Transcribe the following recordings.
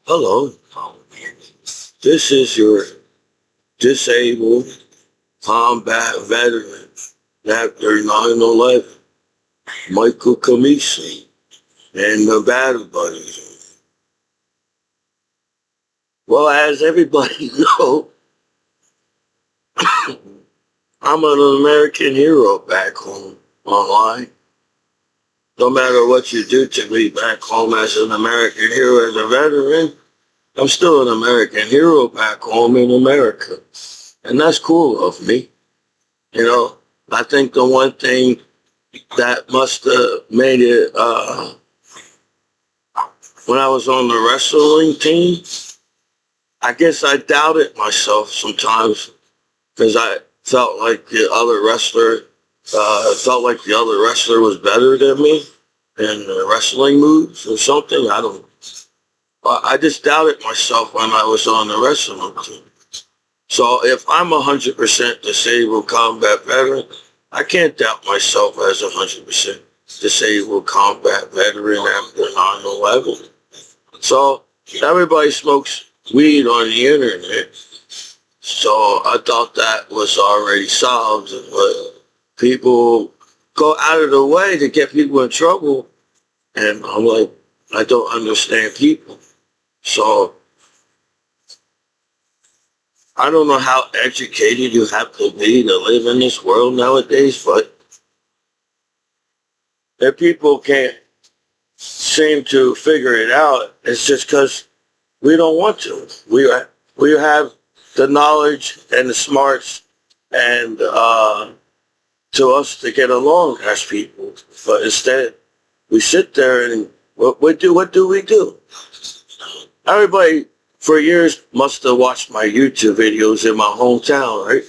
Hello, this is your disabled combat veteran after 9/11, Michael Commiso, and the Battle Buddies. Well, as everybody know, I'm an American hero back home online. No matter what you do to me back home as an American hero, as a veteran, I'm still an American hero back home in America. And that's cool of me. You know, I think the one thing that must have made it when I was on the wrestling team, I guess I doubted myself sometimes because I felt like the other wrestler was better than me in the wrestling moves or something. I don't. I just doubted myself when I was on the wrestling team. So if I'm 100% disabled combat veteran, I can't doubt myself as 100% disabled combat veteran after 9/11. So everybody smokes weed on the internet. So I thought that was already solved, but people go out of the way to get people in trouble. And I'm like, I don't understand people. So I don't know how educated you have to be to live in this world nowadays, but if people can't seem to figure it out, it's just because we don't want to. We have the knowledge and the smarts and to us to get along as people, but instead we sit there and what do we do? Everybody for years must have watched my YouTube videos in my hometown, right?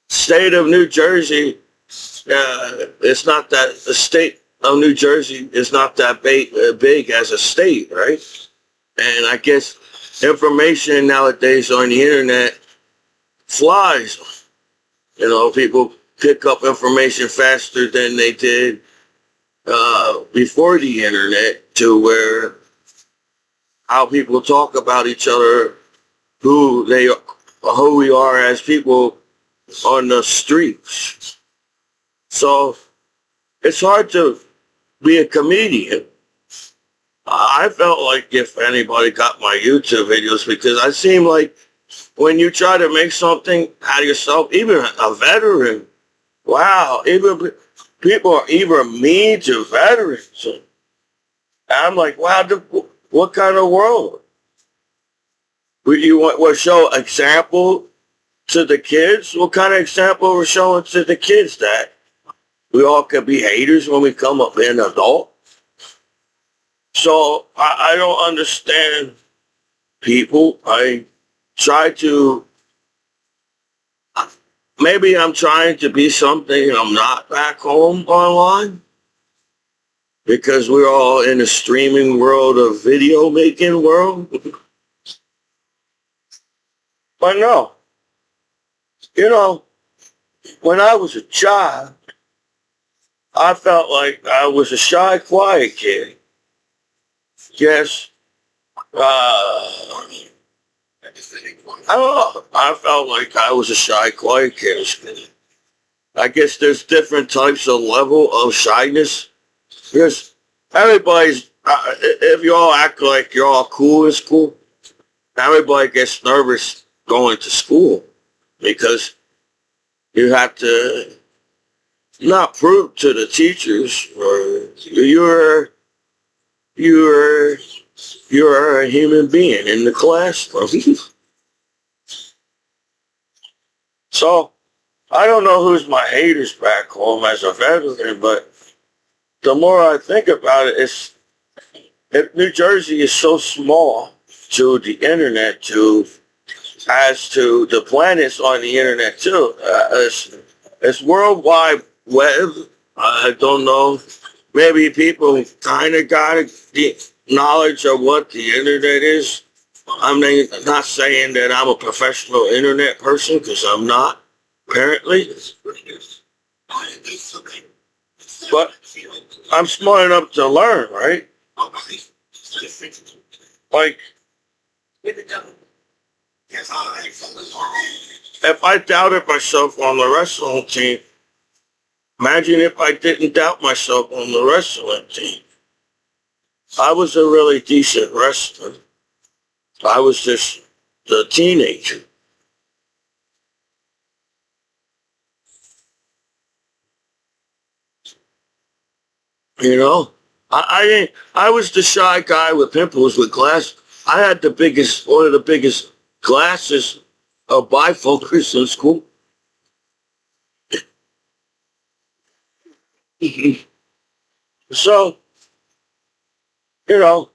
State of New Jersey, it's not that the state of New Jersey is not that big as a state, right? And I guess information nowadays on the internet flies. You know, people pick up information faster than they did before the internet, to where how people talk about each other, who we are as people on the streets. So it's hard to be a comedian. I felt like if anybody got my YouTube videos, because I seem like when you try to make something out of yourself, even a veteran, wow, even people are even mean to veterans. And I'm like, wow, what kind of world? You want to show example to the kids? What kind of example we're showing to the kids that we all could be haters when we come up being an adult? So I don't understand people. I try to, maybe I'm trying to be something I'm not back home online because we're all in a streaming world of video making world. But no, you know, when I was a child, I felt like I was a shy, quiet kid. Yes, I don't know. I felt like I was a shy, quiet kid. I guess there's different types of level of shyness. Because everybody's, if you all act like you're all cool in school, everybody gets nervous going to school because you have to not prove to the teachers or you're you're a human being in the classroom. So I don't know who's my haters back home as a veteran, but the more I think about it, if New Jersey is so small to the internet, to as to the planets on the internet too. It's worldwide web. I don't know. Maybe people kind of got the knowledge of what the internet is. I'm not saying that I'm a professional internet person because I'm not, apparently. But I'm smart enough to learn, right? Like, If I doubted myself on the wrestling team, imagine if I didn't doubt myself on the wrestling team. I was a really decent wrestler. I was just the teenager. You know, I didn't. I was the shy guy with pimples with glass. I had one of the biggest glasses of bifocals in school. So, you know,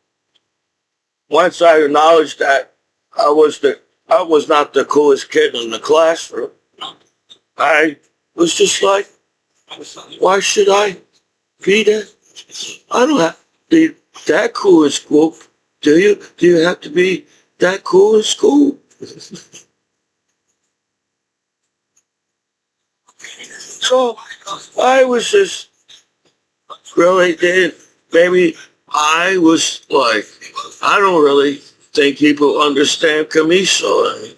once I acknowledged that I was not the coolest kid in the classroom, I was just like, why should I be that? I don't have to be that cool in school. Do you? Do you have to be that cool in school? So I was just really did. Maybe I was like, I don't really think people understand Commiso.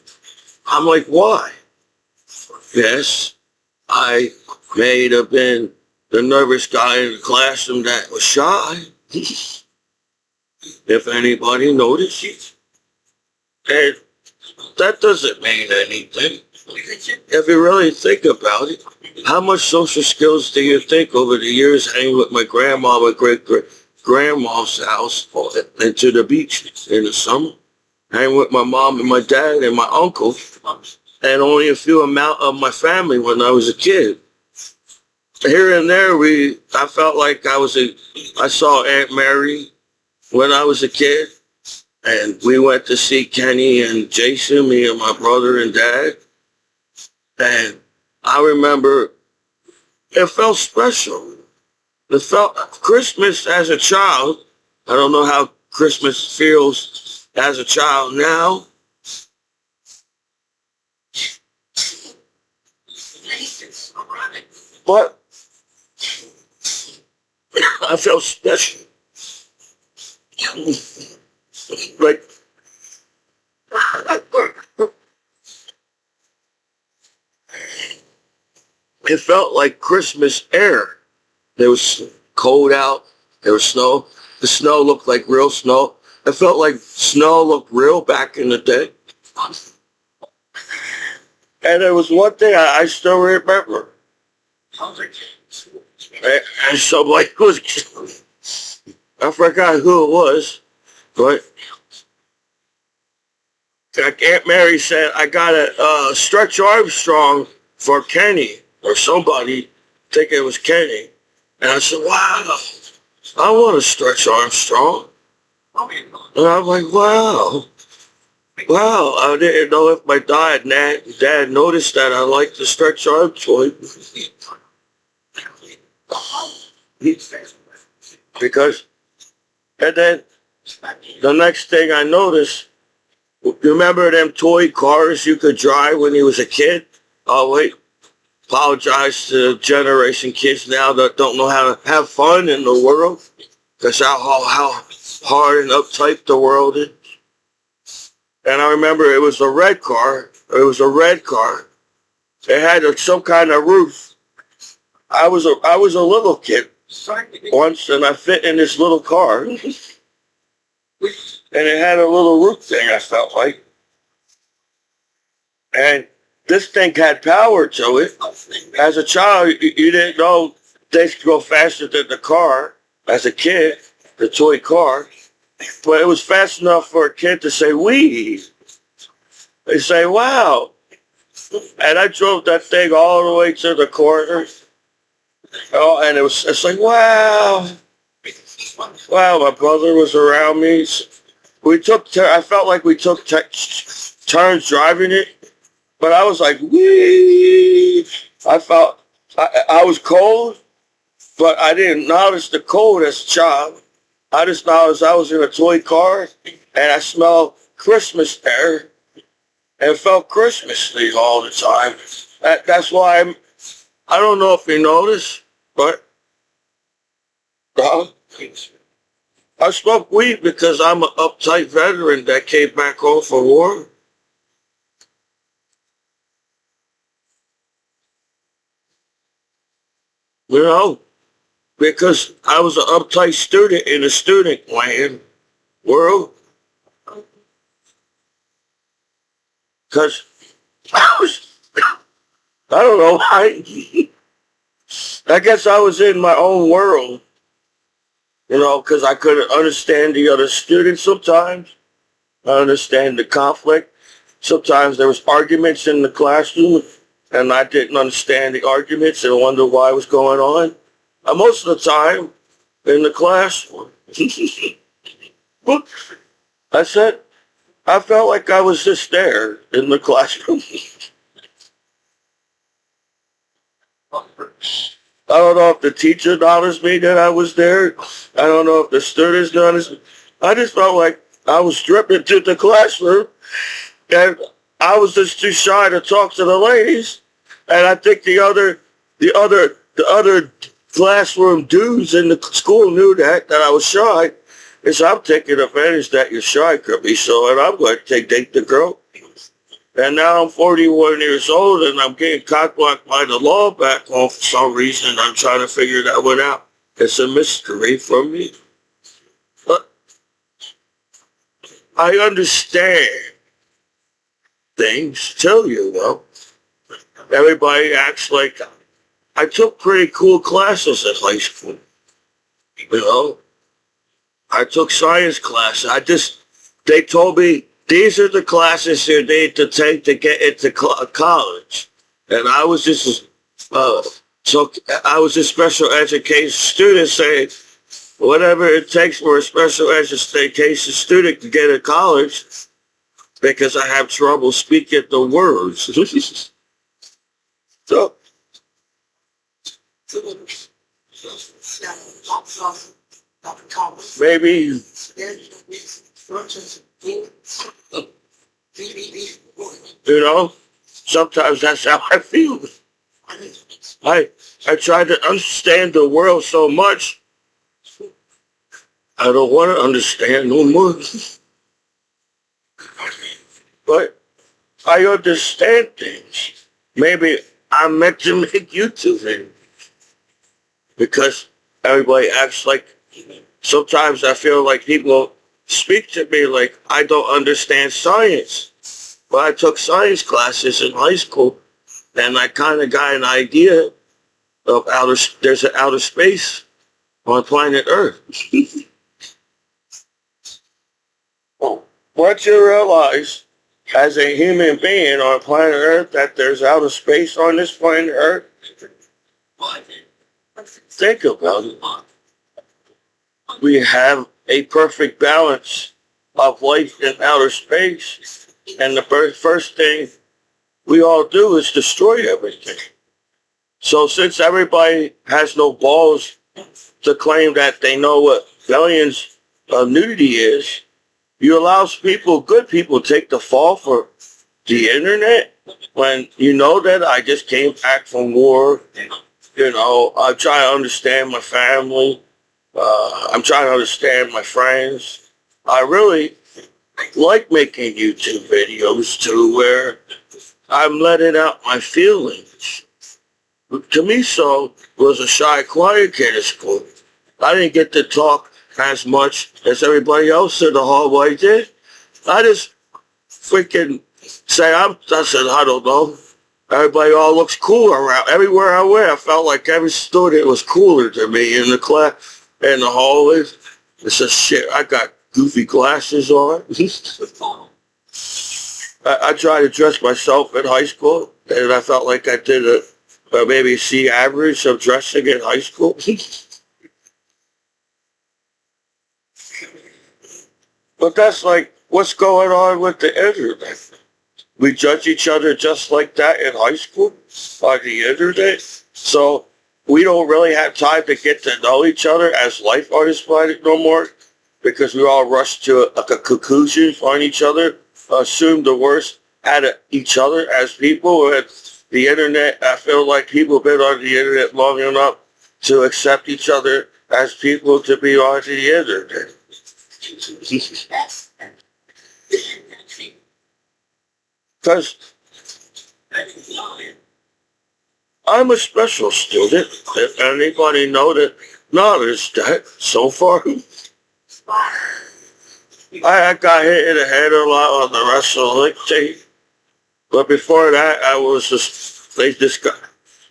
I'm like, why? Yes, I may have been the nervous guy in the classroom that was shy. If anybody noticed, and that doesn't mean anything. If you really think about it, how much social skills do you think over the years hanging with my grandma, my grandma's house, and to the beach in the summer, hanging with my mom and my dad and my uncle, and only a few amount of my family when I was a kid. Here and there, I felt like I saw Aunt Mary when I was a kid, and we went to see Kenny and Jason, me and my brother and dad, and I remember it felt special. It felt Christmas as a child. I don't know how Christmas feels as a child now, but I felt special. Like it felt like Christmas air. There was cold out. There was snow. The snow looked like real snow. It felt like snow looked real back in the day. And there was one thing I still remember. And somebody was, I forgot who it was, but like Aunt Mary said, I got a Stretch Armstrong for Kenny or somebody, think it was Kenny. And I said, wow, I want a Stretch Armstrong. And I'm like, wow. Wow, I didn't know if my dad noticed that I liked the Stretch Arm toy. Because, and then the next thing I noticed, you remember them toy cars you could drive when you was a kid? Oh, wait. Apologize to generation kids now that don't know how to have fun in the world. That's how hard and uptight the world is. And I remember it was a red car. It was a red car. It had some kind of roof. I was a little kid once, and I fit in this little car. And it had a little roof thing, I felt like. And this thing had power to it. As a child, you didn't know things could go faster than the car. As a kid, the toy car. But it was fast enough for a kid to say, wee. They say, wow. And I drove that thing all the way to the corner. Oh, and it's like, wow. Wow, my brother was around me. I felt like we took turns driving it. But I was like, wee. I was cold, but I didn't notice the cold as a child. I just noticed I was in a toy car, and I smelled Christmas air, and felt Christmassy all the time. That's why I don't know if you noticed, but I smoke weed because I'm an uptight veteran that came back home from war. You know, because I was an uptight student in the student land world. Because I was, I don't know, I guess I was in my own world, because I couldn't understand the other students sometimes. I understand the conflict. Sometimes there was arguments in the classroom, and I didn't understand the arguments and wonder why it was going on. Most of the time in the class, I said, I felt like I was just there in the classroom. I don't know if the teacher noticed me that I was there. I don't know if the students noticed me. I just felt like I was dripping through the classroom, and I was just too shy to talk to the ladies. And I think the other classroom dudes in the school knew that I was shy. And so I'm taking advantage that you're shy, Commiso, and I'm going to date the girl. And now I'm 41 years old, and I'm getting cockblocked by the law back home for some reason. I'm trying to figure that one out. It's a mystery for me. But I understand things too, Everybody acts like I took pretty cool classes in high school. I took science classes. They told me these are the classes you need to take to get into college. And I was just, I was a special education student saying, whatever it takes for a special education student to get to college, because I have trouble speaking the words. So, maybe, sometimes that's how I feel. I try to understand the world so much, I don't want to understand no more. But I understand things. Maybe I'm meant to make YouTube videos because everybody acts like, sometimes I feel like people speak to me like I don't understand science. But I took science classes in high school, and I kind of got an idea of there's an outer space on planet Earth. Once you realize, as a human being on planet Earth, that there's outer space on this planet Earth, think about it. We have a perfect balance of life in outer space, and the first thing we all do is destroy everything. So since everybody has no balls to claim that they know what billions of nudity is, you allow good people take the fall for the internet when you know that I just came back from war. I'm trying to understand my family. I'm trying to understand my friends. I really like making YouTube videos too, where I'm letting out my feelings. Commiso was a shy, quiet kid at school. I didn't get to talk as much as everybody else in the hallway did. I just freaking I said, I don't know. Everybody all looks cool around. Everywhere I went, I felt like every student was cooler to me in the class, in the hallways. It's just shit. I got goofy glasses on. I tried to dress myself in high school, and I felt like I did maybe C average of dressing in high school. But that's like what's going on with the internet. We judge each other just like that in high school on the internet. So we don't really have time to get to know each other as life on this planet no more, because we all rush to a conclusion on each other, assume the worst out of each other as people. And the internet, I feel like people have been on the internet long enough to accept each other as people to be on the internet. Because I'm a special student. If anybody noticed that so far, I got hit in the head a lot on the wrestling team. But before that, I was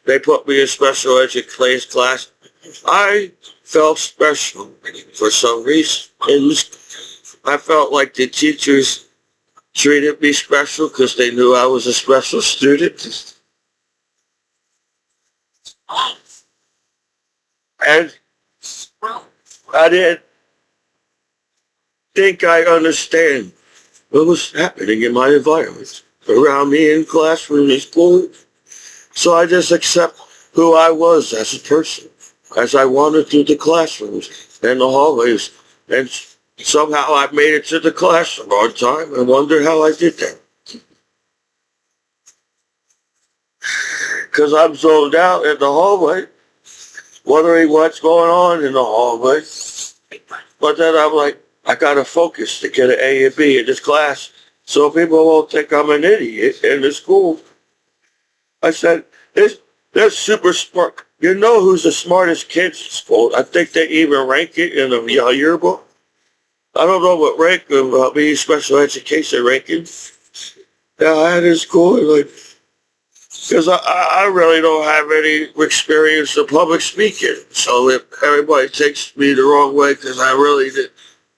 they put me in special education class. I felt special for some reason. I felt like the teachers treated me special because they knew I was a special student. And I didn't think I understand what was happening in my environment around me in classroom and school. So I just accept who I was as a person, as I wandered through the classrooms and the hallways. And somehow I made it to the classroom on time and wonder how I did that. Because I'm zoned out in the hallway, wondering what's going on in the hallway. But then I'm like, I gotta focus to get an A and B in this class so people won't think I'm an idiot in the school. I said, they're super smart. You know who's the smartest kids in school? I think they even rank it in the yearbook. I don't know what rank of me special education ranking. Yeah, I had in school, like, because I really don't have any experience in public speaking. So if everybody takes me the wrong way, because I really did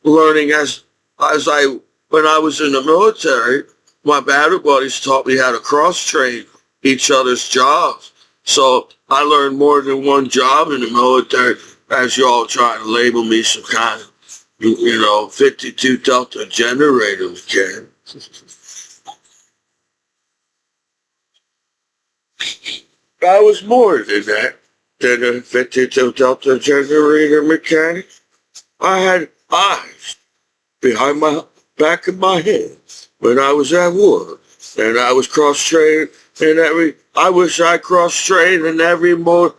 learning when I was in the military, my battle buddies taught me how to cross-train each other's jobs. So I learned more than one job in the military as y'all trying to label me some kind of, 52 Delta generator mechanic. I was more than that, than a 52 Delta generator mechanic. I had eyes behind my back of my head when I was at war. And I was cross-trained in I wish I cross-trained in every mode.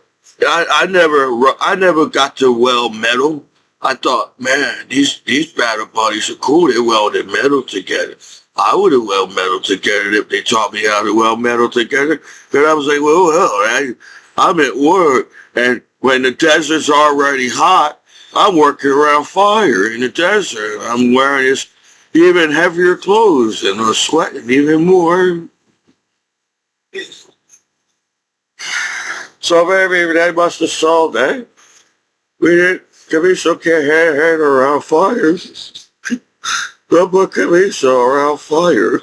I never got to weld metal. I thought, man, these battle buddies are cool. They welded metal together. I would have welded metal together if they taught me how to weld metal together. But I was like, well, I'm at work, and when the desert's already hot, I'm working around fire in the desert. I'm wearing this even heavier clothes, and I'm sweating even more. So maybe they must have saw that. We didn't, Commiso can't hang around fires. Don't put Commiso around fire.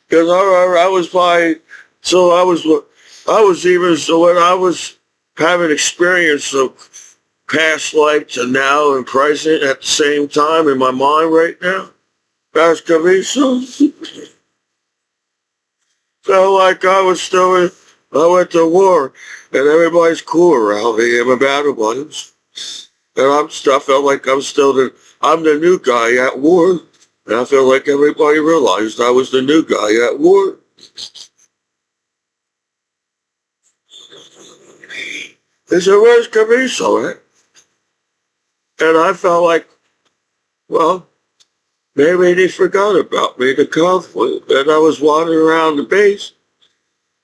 Because I was by, so I was even, so when I was having experience of past life to now and present at the same time in my mind right now, that's Commiso. Felt like I was still I went to war and everybody's cool around me and my battle buddies. And I felt like I'm the new guy at war. And I felt like everybody realized I was the new guy at war. They said, where's Commiso at? And I felt like, well, maybe they forgot about me, the conflict. And I was wandering around the base.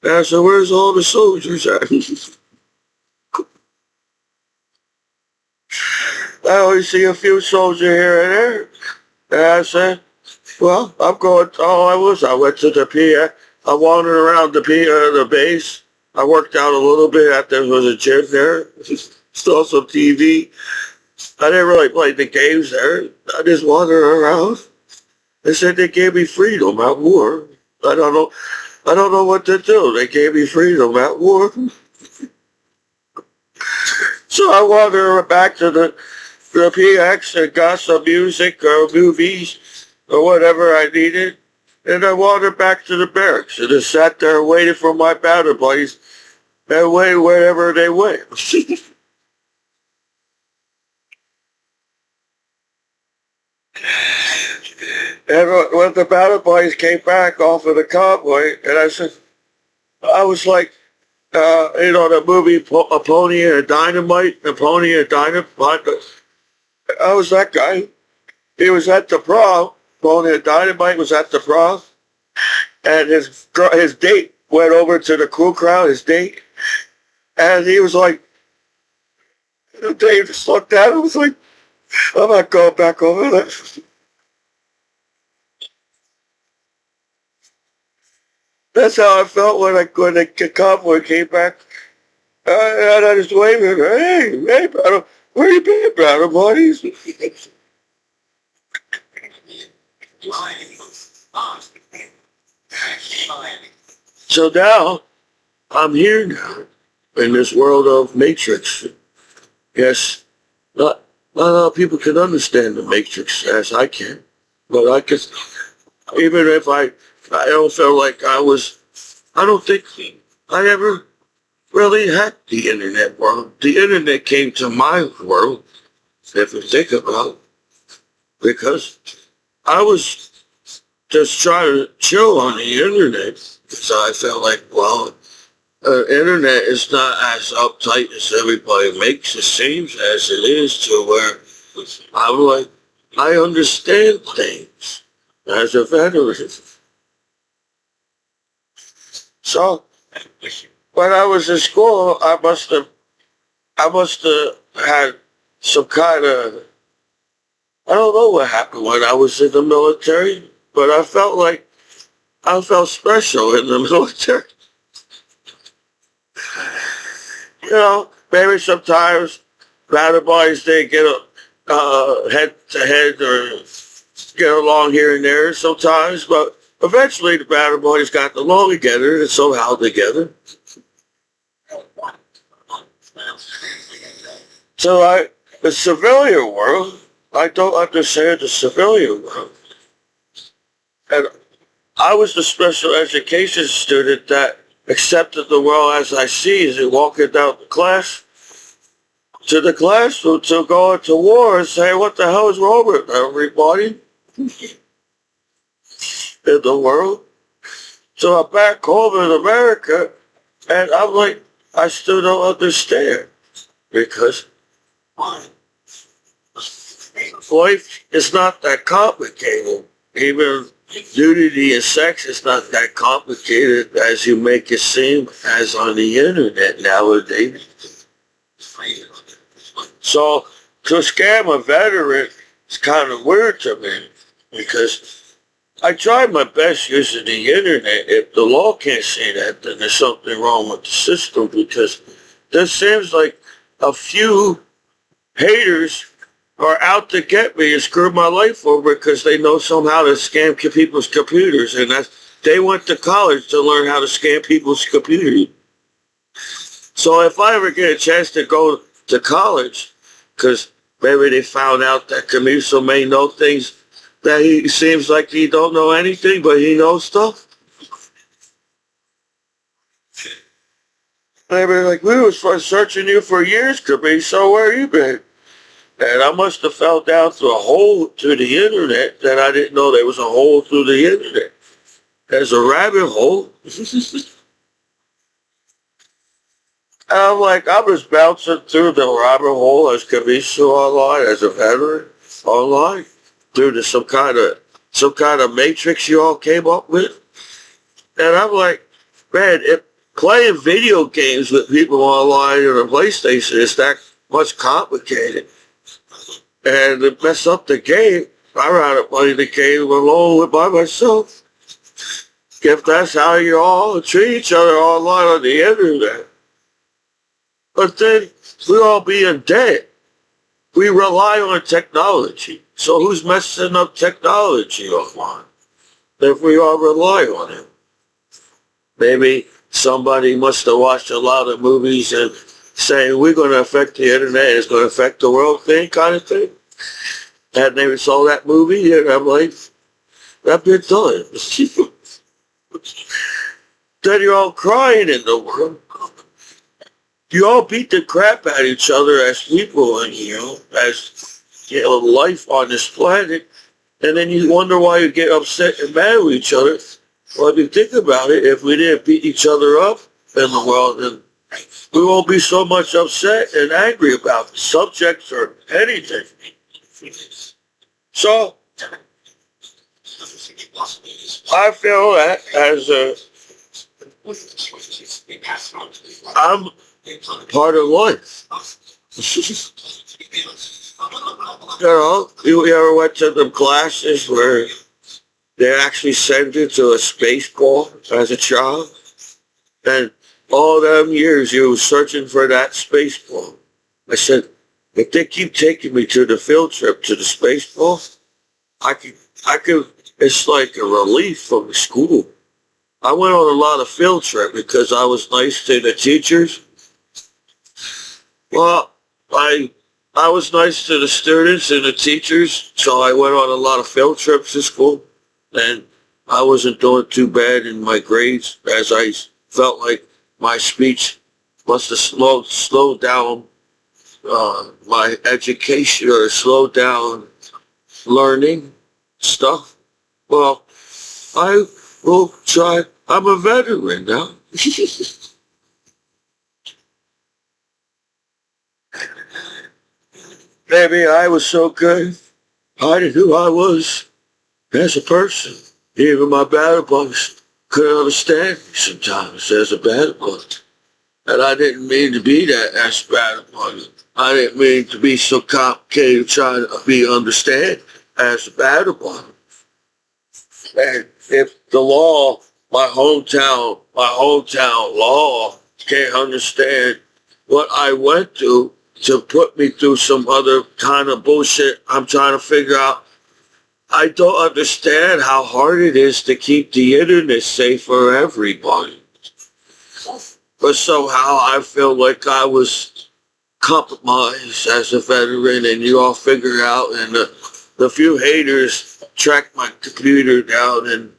And I said, where's all the soldiers at? I only see a few soldiers here and there. And I said, well, I went to the PA. I wandered around the base. I worked out a little bit. There was a gym there. Saw some TV. I didn't really play the games there. I just wandered around. They said they gave me freedom at war. I don't know what to do. They gave me freedom at war. So I wandered back to the PX and got some music or movies or whatever I needed. And I wandered back to the barracks and just sat there waiting for my battle buddies and wait wherever they went. And when the battle buddies came back off of the convoy, and I was like, the movie A Pony and a Dynamite, A Pony and a Dynamite. I was that guy. He was at the prom. Pony and Dynamite was at the prom, and his date went over to the cool crowd. His date, and he was like, Dave just looked at him. Was like, I'm not going back over there. That's how I felt when the convoy came back. And I just waved at her. Hey, brother, where you been, brother, buddies? So now, I'm here now, in this world of Matrix. Yes, not a lot of people can understand the Matrix as I can. But I can, even if I don't feel like I don't think I ever really had the internet world. The internet came to my world, if you think about it, because I was just trying to chill on the internet. So I felt like, well, internet is not as uptight as everybody makes it seems as it is, to where I'm like, I understand things as a veteran. So when I was in school, I must have had some kind of, I don't know what happened when I was in the military, but I felt special in the military. Maybe sometimes battle boys they get head to head or get along here and there sometimes, but eventually the battle boys got along together and somehow together. So the civilian world, I don't understand the civilian world. And I was the special education student that accepted the world as I see as it walking down the class to the classroom to go into war and say, what the hell is wrong with everybody in the world? So I'm back home in America, and I'm like, I still don't understand, because life is not that complicated. Even nudity and sex is not that complicated as you make it seem as on the internet nowadays. So to scam a veteran is kind of weird to me, because I tried my best using the internet. If the law can't say that, then there's something wrong with the system, because there seems like a few haters are out to get me and screw my life over because they know somehow to scam people's computers, and they went to college to learn how to scam people's computers. So if I ever get a chance to go to college, because maybe they found out that Commiso may know things that he seems like he don't know anything, but he knows stuff. They were like, we was searching you for years, Commiso, where you been? And I must have fell down through a hole through the internet that I didn't know there was a hole through the internet. There's a rabbit hole. And I'm like, I was bouncing through the rabbit hole as Commiso online, as a veteran online, through to some kind of matrix you all came up with. And I'm like, man, if playing video games with people online on a PlayStation is that much complicated, and to mess up the game, I'd rather play the game alone by myself. If that's how you all treat each other online on the internet. But then we all be in debt. We rely on technology. So who's messing up technology online if we all rely on it? Maybe somebody must have watched a lot of movies and saying we're going to affect the internet, it's going to affect the world thing, kind of thing. And they saw that movie, and I'm like, that been done. Then you're all crying in the world. You all beat the crap out of each other as people, and as life on this planet. And then you wonder why you get upset and mad with each other. Well, if you think about it, if we didn't beat each other up, in the world, and we won't be so much upset and angry about the subjects or anything. So I feel that as I'm part of life. You ever went to the classes where they actually send you to a space ball as a child? And all them years you were searching for that space ball. I said, if they keep taking me to the field trip to the space ball, I could, it's like a relief from the school. I went on a lot of field trip because I was nice to the teachers. Well, I was nice to the students and the teachers, so I went on a lot of field trips to school, and I wasn't doing too bad in my grades, as I felt like my speech must have slowed down my education or slowed down learning stuff. Well, I will try. I'm a veteran now. Maybe I was so good, I knew who I was as a person. Even my battle buddies couldn't understand me sometimes as a battle buddy. And I didn't mean to be that as a battle buddy. I didn't mean to be so complicated trying to be understand as a battle buddy. And if the law, my hometown law can't understand what I went through to put me through some other kind of bullshit I'm trying to figure out. I don't understand how hard it is to keep the internet safe for everybody. But somehow I feel like I was compromised as a veteran, and you all figure out, and the few haters tracked my computer down and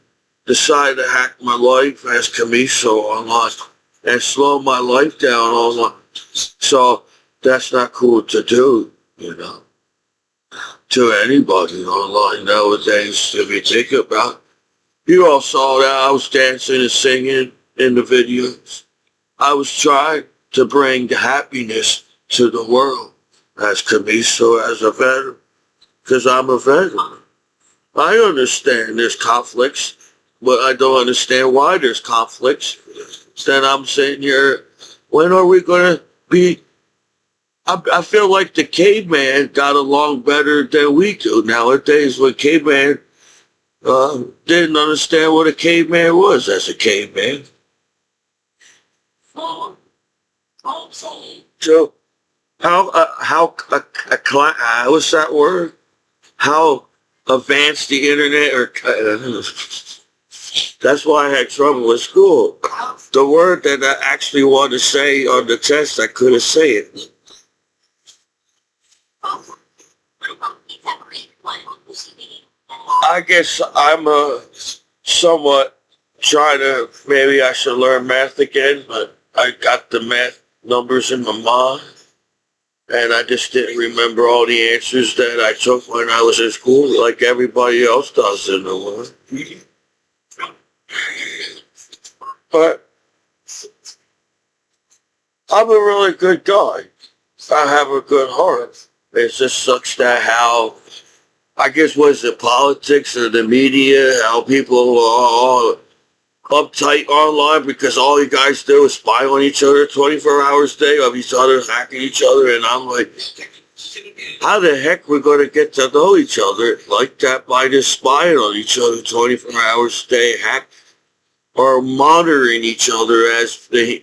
decided to hack my life as Commiso online and slow my life down online. So that's not cool to do, to anybody online nowadays, if you think about it. You all saw that I was dancing and singing in the videos. I was trying to bring the happiness to the world as Commiso, as a veteran, because I'm a veteran. I understand there's conflicts, but I don't understand why there's conflicts. Then I'm saying here, when are we going to be... I feel like the caveman got along better than we do nowadays, when caveman didn't understand what a caveman was as a caveman. So what's that word? How advanced the internet, or that's why I had trouble with school. The word that I actually wanted to say on the test, I couldn't say it. I guess I'm somewhat trying to, maybe I should learn math again, but I got the math numbers in my mind, and I just didn't remember all the answers that I took when I was in school, like everybody else does in the world. But I'm a really good guy. I have a good heart. It just sucks that how, I guess, was it politics or the media, how people are all uptight online because all you guys do is spy on each other 24 hours a day of each other, hacking each other, and I'm like, how the heck we're going to get to know each other like that by just spying on each other 24 hours a day, hack, or monitoring each other as they...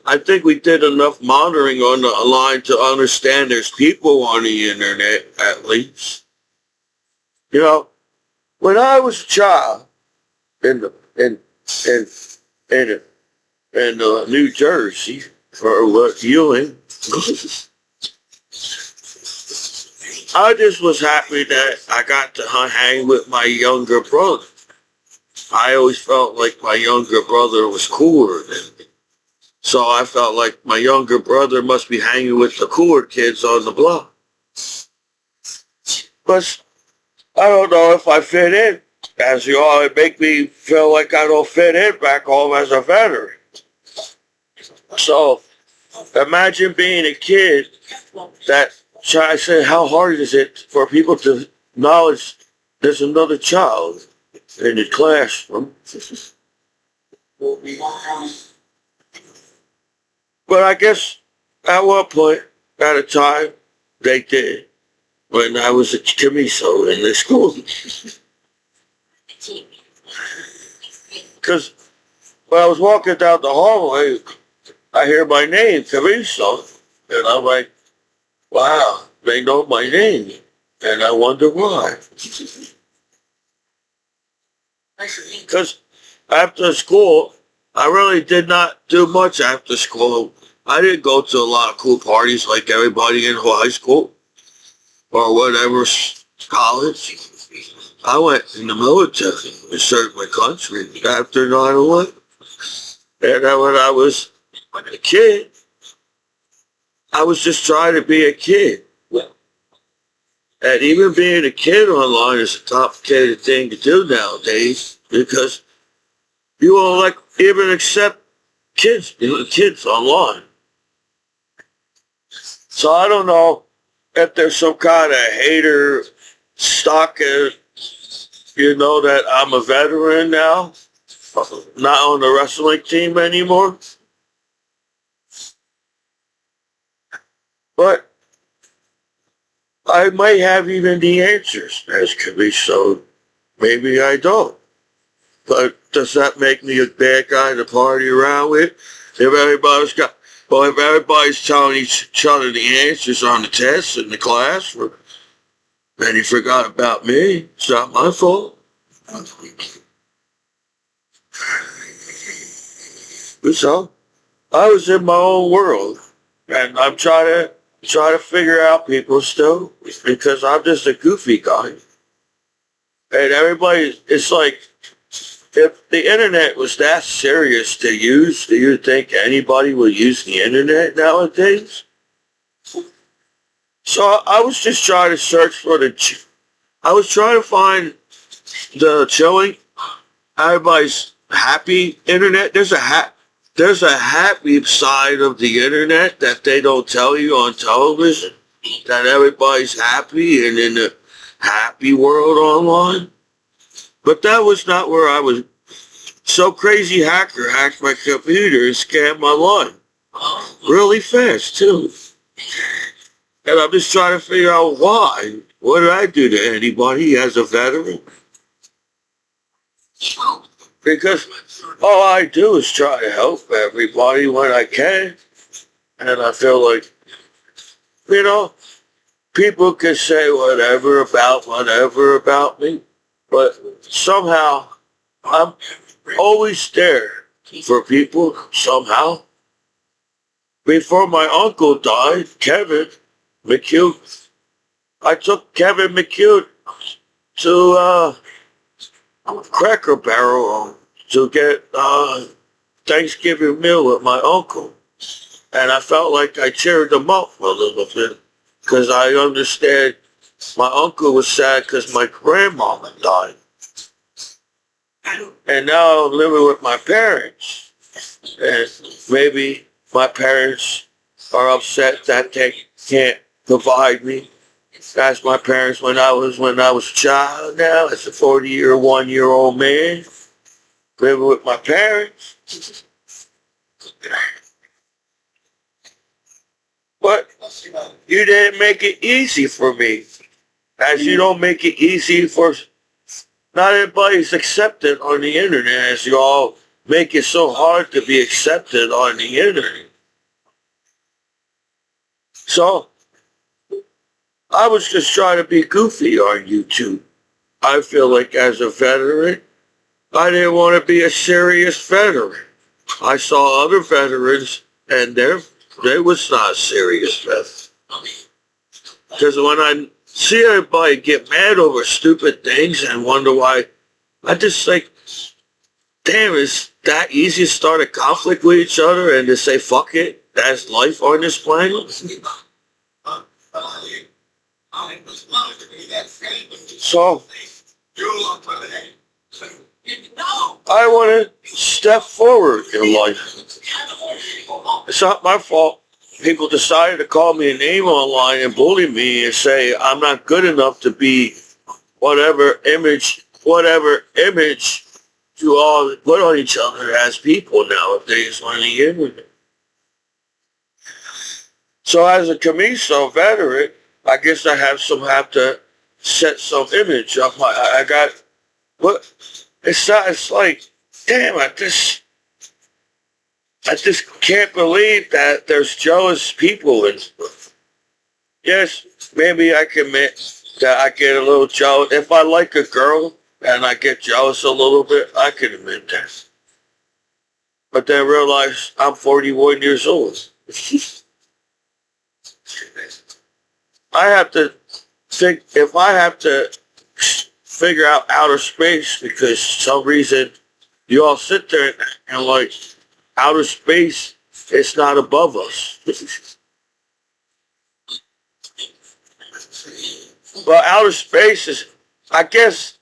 I think we did enough monitoring on the line to understand there's people on the internet, at least. When I was a child in New Jersey, or Ewing, I just was happy that I got to hang with my younger brother. I always felt like my younger brother was cooler than me. So I felt like my younger brother must be hanging with the cooler kids on the block. But I don't know if I fit in. As you all, it make me feel like I don't fit in back home as a veteran. So imagine being a kid that I say, how hard is it for people to acknowledge there's another child in the classroom? But I guess at one point, at a time, they did. When I was at Commiso in the school. Because when I was walking down the hallway, I hear my name, Commiso. And I'm like, wow, they know my name. And I wonder why. Because after school, I really did not do much after school. I didn't go to a lot of cool parties like everybody in high school or whatever college. I went in the military to serve my country after 9/11. And then when I was a kid, I was just trying to be a kid. And even being a kid online is a complicated thing to do nowadays because you won't like even accept kids online. So I don't know if there's some kind of hater stalker, that I'm a veteran now, not on the wrestling team anymore. But I might have even the answers, as could be, so maybe I don't. But does that make me a bad guy to party around with? If everybody's telling each other the answers on the tests in the class, and you forgot about me, it's not my fault. So I was in my own world, and I'm trying to figure out people still because I'm just a goofy guy. And everybody, it's like, if the internet was that serious to use, do you think anybody would use the internet nowadays? So I was just trying to search for I was trying to find the showing everybody's happy internet. There's a happy side of the internet that they don't tell you on television, that everybody's happy and in the happy world online. But that was not where I was. So crazy hacker hacked my computer and scammed my line. Really fast, too. And I'm just trying to figure out why. What did I do to anybody as a veteran? Because all I do is try to help everybody when I can. And I feel like, people can say whatever about me. But somehow, I'm always there for people, somehow. Before my uncle died, Kevin McHugh, I took Kevin McHugh to Cracker Barrel to get Thanksgiving meal with my uncle. And I felt like I cheered him up a little bit because I understand my uncle was sad because my grandmama died. And now I'm living with my parents. And maybe my parents are upset that they can't provide me as my parents when I was a child. Now as a 1-year-old man living with my parents. But you didn't make it easy for me, as you don't make it easy for, not everybody's accepted on the internet, as you all make it so hard to be accepted on the internet. So I was just trying to be goofy on YouTube. I feel like as a veteran, I didn't want to be a serious veteran. I saw other veterans and they was not serious veterans. Because when I see everybody get mad over stupid things and wonder why, I just like, damn, is that easy to start a conflict with each other and to say, fuck it, that's life on this planet? So, I want to step forward in life. It's not my fault. People decided to call me a name online and bully me and say I'm not good enough to be whatever image you all put on each other as people nowadays on the internet. So as a Commiso veteran, I guess have to set some image up. I got what it's not. It's like, damn, I just can't believe that there's jealous people. And yes, maybe I can admit that I get a little jealous. If I like a girl and I get jealous a little bit, I can admit that. But then realize I'm 41 years old. I have to think, if I have to figure out outer space because some reason you all sit there and like outer space, it's not above us. But outer space is, I guess,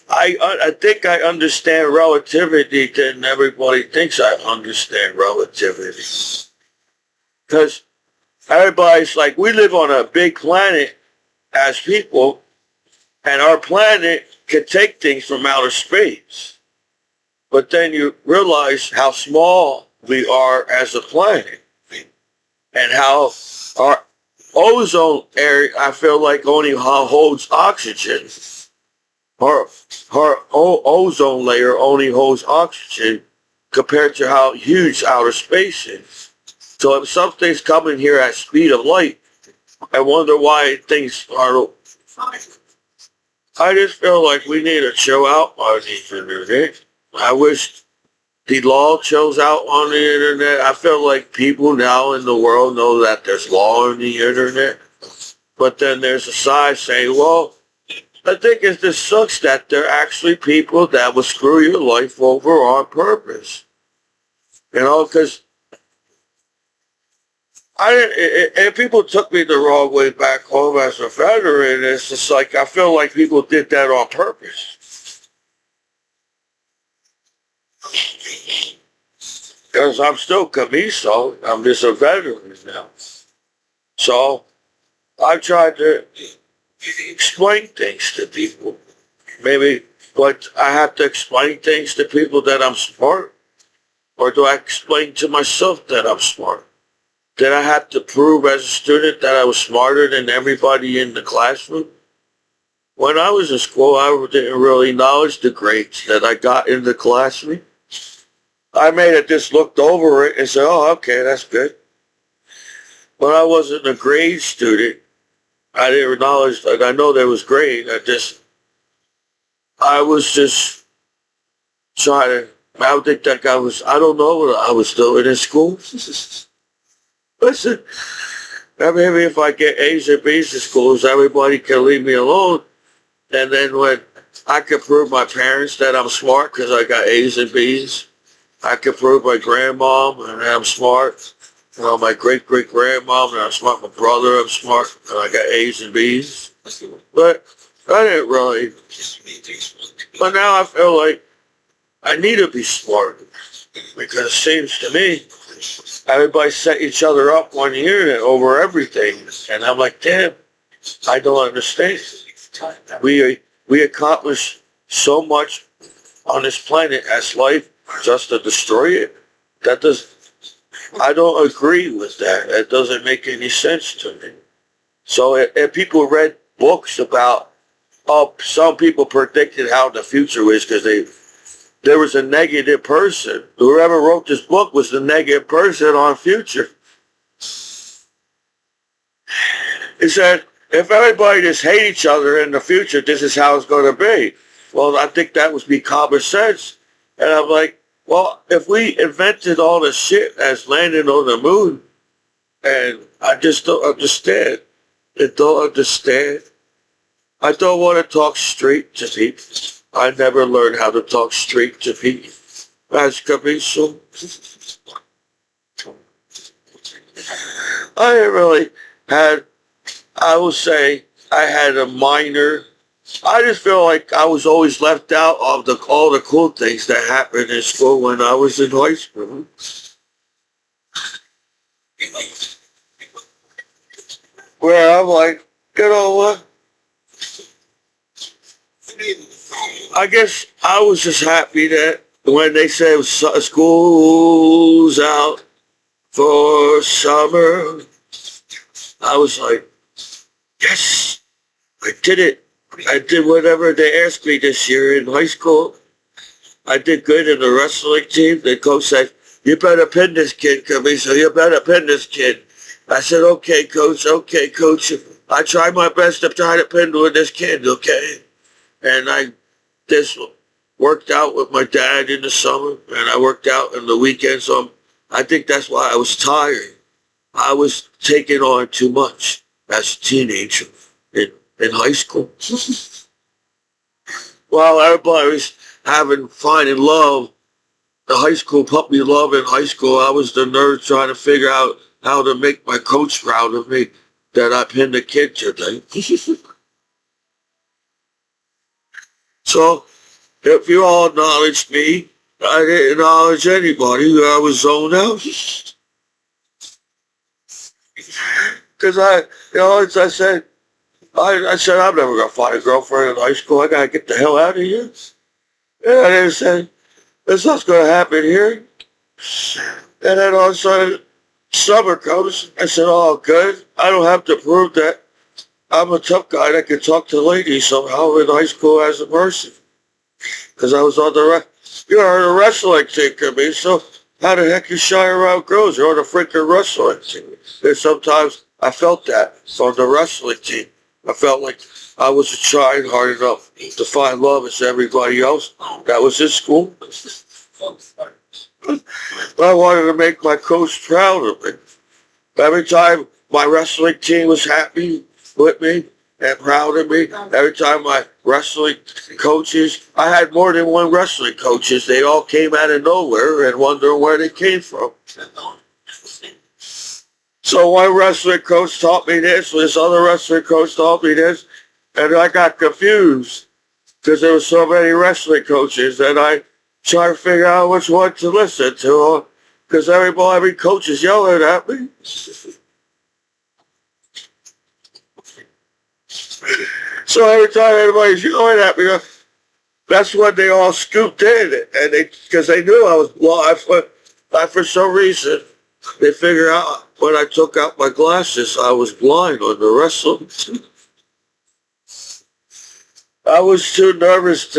I think I understand relativity than everybody thinks I understand relativity. Because everybody's like, we live on a big planet as people, and our planet can take things from outer space. But then you realize how small we are as a planet and how our ozone area, I feel like, only holds oxygen. Our ozone layer only holds oxygen compared to how huge outer space is. So if something's coming here at speed of light, I wonder why things are. I just feel like we need to chill out on the internet. I wish the law chills out on the internet. I feel like people now in the world know that there's law on the internet. But then there's a side saying, well, I think it just sucks that there are actually people that will screw your life over on purpose. You know, because and people took me the wrong way back home as a veteran. It's just like, I feel like people did that on purpose. Because I'm still Commiso. I'm just a veteran now. So I tried to explain things to people. Maybe, but I have to explain things to people that I'm smart? Or do I explain to myself that I'm smart? Did I have to prove as a student that I was smarter than everybody in the classroom? When I was in school, I didn't really acknowledge the grades that I got in the classroom. I just looked over it and said, oh, okay, that's good. When I wasn't a grade student, I didn't acknowledge, like, I know there was grade. I was just trying to, I would think that I don't know what I was doing in school. Listen, maybe if I get A's and B's in schools, everybody can leave me alone. And then when I can prove my parents that I'm smart because I got A's and B's, I can prove my grandmom and I'm smart. You know, my great-great-grandmom and I'm smart. My brother, I'm smart. And I got A's and B's. But I didn't really. But now I feel like I need to be smart because it seems to me everybody set each other up on the internet over everything. And I'm like, damn, I don't understand. We accomplish so much on this planet as life just to destroy it. I don't agree with that. That doesn't make any sense to me. So if people read books about, some people predicted how the future is because there was a negative person. Whoever wrote this book was the negative person on future. It said, if everybody just hate each other in the future, this is how it's going to be. Well, I think that would be common sense. And I'm like, well, if we invented all this shit as landing on the moon, and I just don't understand. I don't understand. I don't want to talk straight to people. I never learned how to talk straight to people. As Commiso. I would say I had a minor I just feel like I was always left out of all the cool things that happened in school when I was in high school. Where I'm like, you know what? I guess I was just happy that when they said school's out for summer, I was like, yes, I did it. I did whatever they asked me this year in high school. I did good in the wrestling team. The coach said, you better pin this kid, Commiso. You better pin this kid. I said, okay, coach. Okay, coach. I tried my best to try to pin with this kid, okay? And I just worked out with my dad in the summer, and I worked out in the weekends. So I think that's why I was tired. I was taking on too much as a teenager in high school. While everybody was finding love, the high school puppy love in high school, I was the nerd trying to figure out how to make my coach proud of me that I pinned the kid today. So if you all acknowledged me, I didn't acknowledge anybody. I was zoned out. Because as I said, I said, I'm never going to find a girlfriend in high school. I got to get the hell out of here. And I said, that's what's going to happen here. And then all of a sudden, summer comes. I said, oh, good. I don't have to prove that I'm a tough guy that can talk to ladies somehow in high school as a person. Because I was on you're on a wrestling team, Commiso. So how the heck you shy around girls? You're on a freaking wrestling team. And sometimes I felt that on the wrestling team. I felt like I wasn't trying hard enough to find love as everybody else that was in school. I wanted to make my coach proud of me. Every time my wrestling team was happy with me and proud of me, every time my wrestling coaches, I had more than one wrestling coaches. They all came out of nowhere and wondered where they came from. So one wrestling coach taught me this, this other wrestling coach taught me this, and I got confused because there were so many wrestling coaches, and I tried to figure out which one to listen to because every coach is yelling at me. So every time everybody's yelling at me, that's when they all scooped in, and because they knew I was blind. For some reason, they figured out when I took out my glasses, I was blind on the wrestling. I was too nervous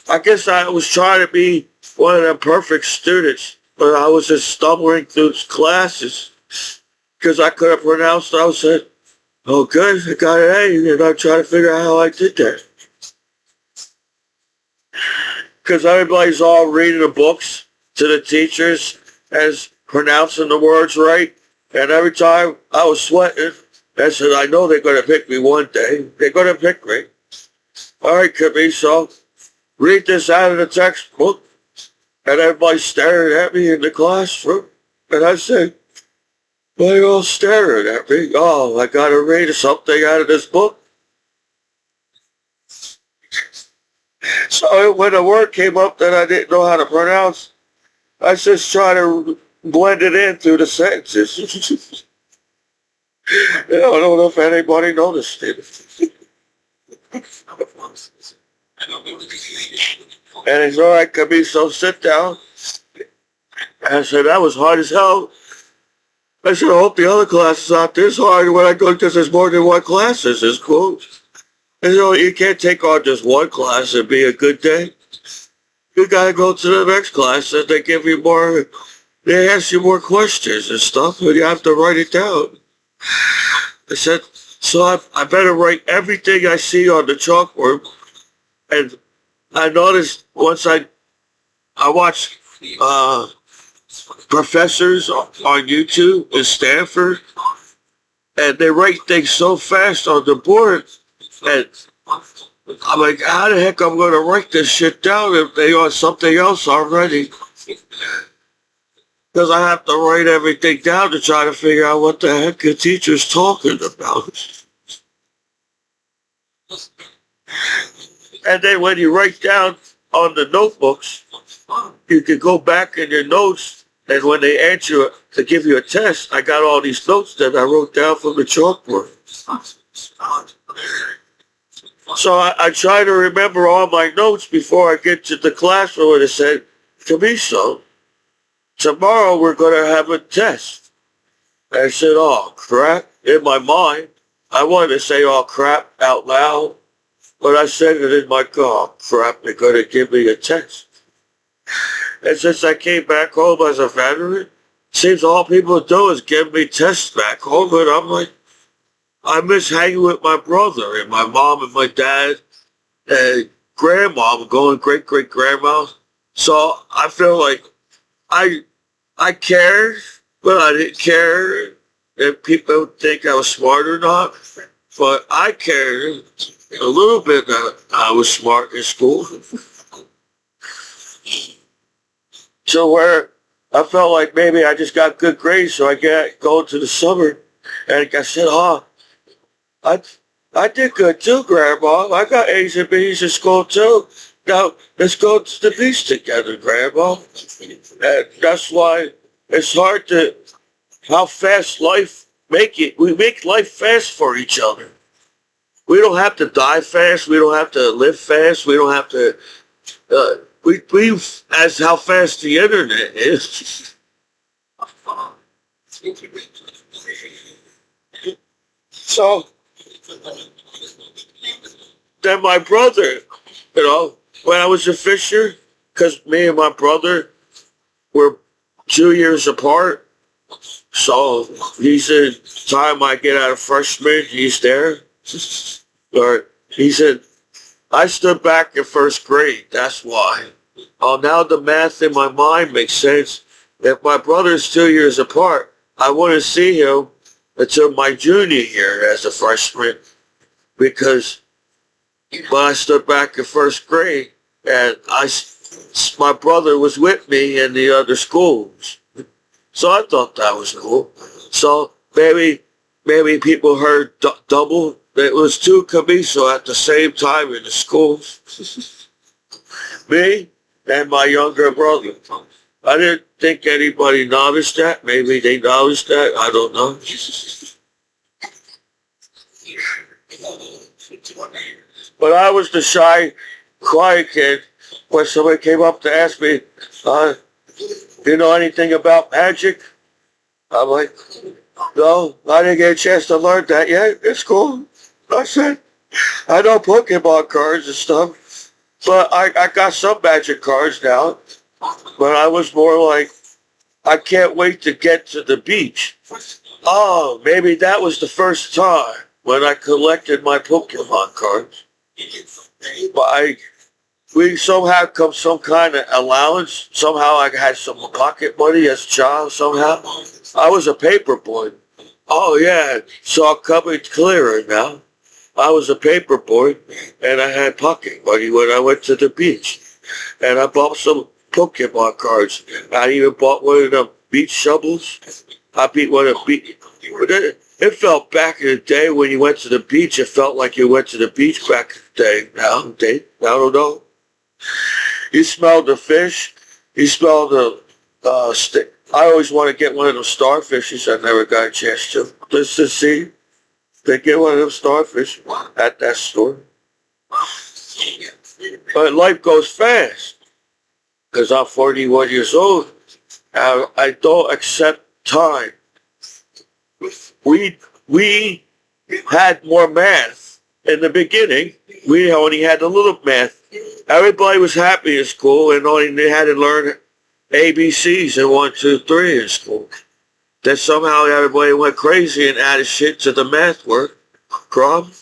I guess I was trying to be one of them perfect students, but I was just stumbling through classes because I couldn't pronounce it. I said, oh good, I got an A, and I'm trying to figure out how I did that. Because everybody's all reading the books to the teachers as pronouncing the words right. And every time I was sweating, I said, I know they're going to pick me one day. They're going to pick me. All right, Commiso, read this out of the textbook. And everybody's staring at me in the classroom. And I said, why are you all staring at me? Oh, I got to read something out of this book. So when a word came up that I didn't know how to pronounce, I just tried to blend it in through the sentences. I don't know if anybody noticed it. And he's all right, Commiso, sit down. And I said, that was hard as hell. I said, I hope the other classes out there is hard when I go because there's more than one class. This is cool. And you can't take on just one class and be a good day. You gotta go to the next class and they give you more, they ask you more questions and stuff, and you have to write it down. I said, so I better write everything I see on the chalkboard. And I noticed once I watched professors on YouTube in Stanford, and they write things so fast on the board, and I'm like, how the heck I'm going to write this shit down if they are something else already? Because I have to write everything down to try to figure out what the heck the teacher's talking about. And then when you write down on the notebooks, you can go back in your notes, and when they answer to give you a test, I got all these notes that I wrote down from the chalkboard. So I try to remember all my notes before I get to the classroom, and it said, Commiso, tomorrow we're going to have a test. And I said, oh, crap, in my mind. I wanted to say, oh, crap, out loud. But I said it in my car, oh, crap, they're going to give me a test. And since I came back home as a veteran, seems all people do is give me tests back home. And I'm like, I miss hanging with my brother and my mom and my dad and grandma, going great-great-grandma. So I feel like I cared, but I didn't care if people think I was smart or not. But I cared a little bit that I was smart in school. So where I felt like maybe I just got good grades, so I get going to the summer, and I said, oh, I did good too, Grandma. I got A's and B's in school too. Now, let's go to the beach together, Grandma. And that's why it's hard to, how fast life we make life fast for each other. We don't have to die fast. We don't have to live fast. We don't have to, we as how fast the internet is. So, then my brother, when I was a fisher, because me and my brother were 2 years apart, so he said, time I get out of freshman, he's there. Or he said, I stood back in first grade, that's why. Oh, now the math in my mind makes sense. If my brother's 2 years apart, I wouldn't see him until my junior year as a freshman, because when I stood back in first grade, and my brother was with me in the other schools. So I thought that was cool. So maybe people heard double. It was two Commiso at the same time in the schools. Me and my younger brother. I didn't think anybody noticed that. Maybe they noticed that. I don't know. But I was the shy, quiet kid. When somebody came up to ask me, do you know anything about magic? I'm like, no, I didn't get a chance to learn that yet. It's cool. I said, I know Pokemon cards and stuff, but I got some magic cards now. But I was more like, I can't wait to get to the beach. Oh, maybe that was the first time when I collected my Pokemon cards. But we somehow come some kind of allowance. Somehow I had some pocket money as a child somehow. I was a paper boy. Oh yeah, so I'm coming clearer now. I was a paper boy and I had pocket money when I went to the beach. And I bought some Pokemon cards. I even bought one of them beach shovels. I beat one of the beach. It felt back in the day when you went to the beach, it felt like you went to the beach back in the day. I don't know. You smell the fish. You smell the stick. I always want to get one of those starfishes. I never got a chance to. Just to see. They get one of them starfish at that store. But life goes fast. Because I'm 41 years old. I don't accept time. We had more math in the beginning. We only had a little math. Everybody was happy in school and only they had to learn ABCs and 1, 2, 3 in school. Then somehow everybody went crazy and added shit to the math work problem.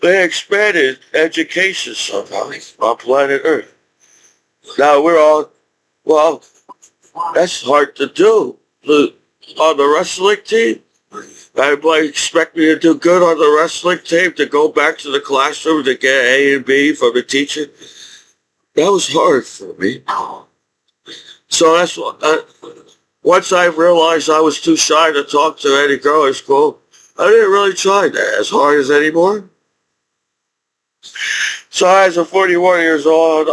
They expanded education somehow on planet Earth. Now we're all, well, that's hard to do. On the wrestling team, everybody expect me to do good on the wrestling team, to go back to the classroom to get A and B from the teacher. That was hard for me. So that's what, once I realized I was too shy to talk to any girl in school, I didn't really try that as hard as anymore. So as a 41 years old,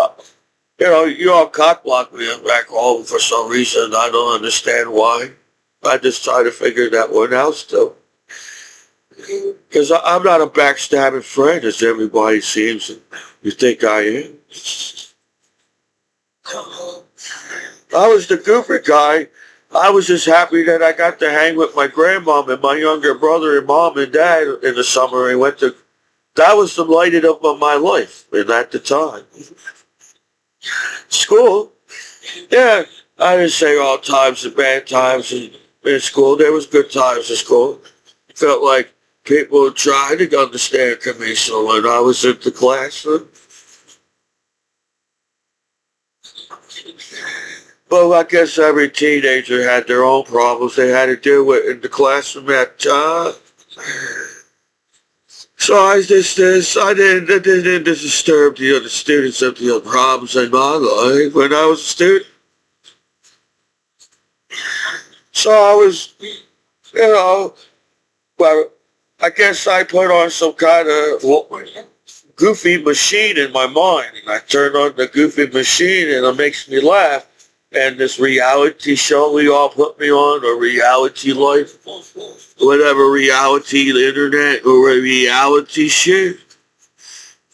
you all cock blocked me back home for some reason. I don't understand why. I just try to figure that one out still. Because I'm not a backstabbing friend, as everybody seems you think I am. I was the goofy guy. I was just happy that I got to hang with my grandmom and my younger brother and mom and dad in the summer. And that was the light of my life at the time. School, yeah, I didn't say all times and bad times in school. There was good times in school. Felt like people tried to understand Commiso when I was in the classroom. But I guess every teenager had their own problems they had to deal with in the classroom at the time. So I didn't disturb the other students of the other problems in my life when I was a student. So I was, well, I guess I put on some kind of goofy machine in my mind. And I turn on the goofy machine and it makes me laugh. And this reality show we all put me on, or reality life, whatever reality, the internet, or reality shit.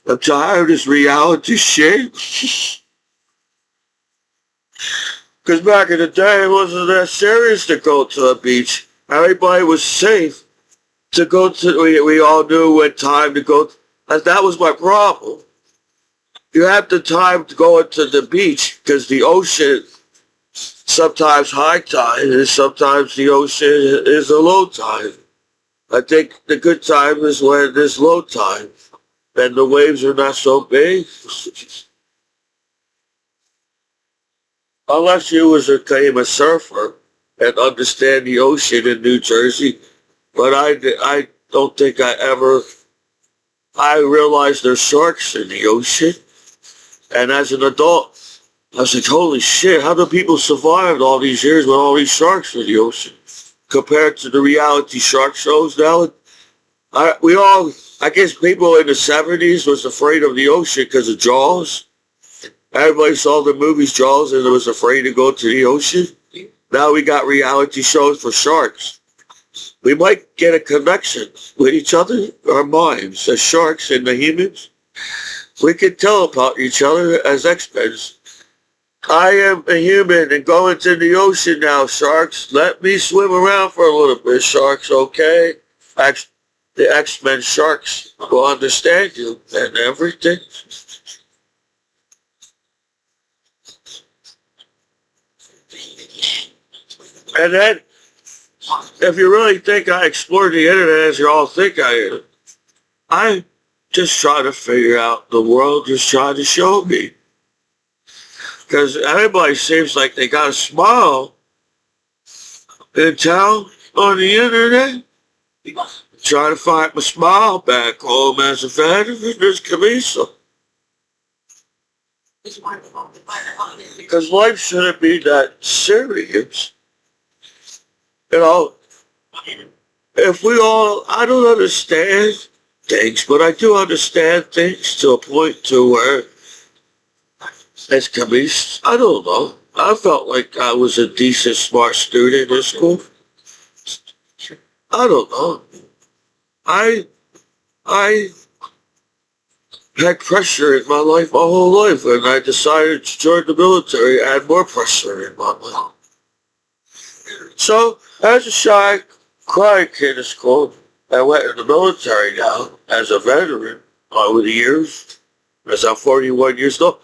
I'm tired of this reality shit. Because back in the day, it wasn't that serious to go to a beach. Everybody was safe to go to, we all knew what time to go. That was my problem. You have the time to go into the beach because the ocean, sometimes high tide, and sometimes the ocean is a low tide. I think the good time is when there's low tide and the waves are not so big. Unless you became a surfer and understand the ocean in New Jersey. But I don't think I realized there's sharks in the ocean. And as an adult, I was like, holy shit, how do people survive all these years with all these sharks in the ocean? Compared to the reality shark shows now, I guess people in the 70s was afraid of the ocean because of Jaws. Everybody saw the movies Jaws and was afraid to go to the ocean. Now we got reality shows for sharks. We might get a connection with each other, our minds, as sharks and the humans. We can tell about each other as experts. I am a human and going to the ocean now, sharks. Let me swim around for a little bit, sharks, okay? The X-Men sharks will understand you and everything. And then, if you really think I explored the internet as you all think I just try to figure out the world, just try to show me. Because everybody seems like they got a smile in town on the internet. Trying to find my smile back home as a veteran in this Commiso. Because life shouldn't be that serious. If I don't understand things, but I do understand things to a point to where as Commiso, I don't know. I felt like I was a decent, smart student in school. I don't know. I had pressure in my life my whole life, and I decided to join the military, add more pressure in my life. So, as a shy, quiet kid in school, I went in the military now, as a veteran, over the years, as I'm 41 years old.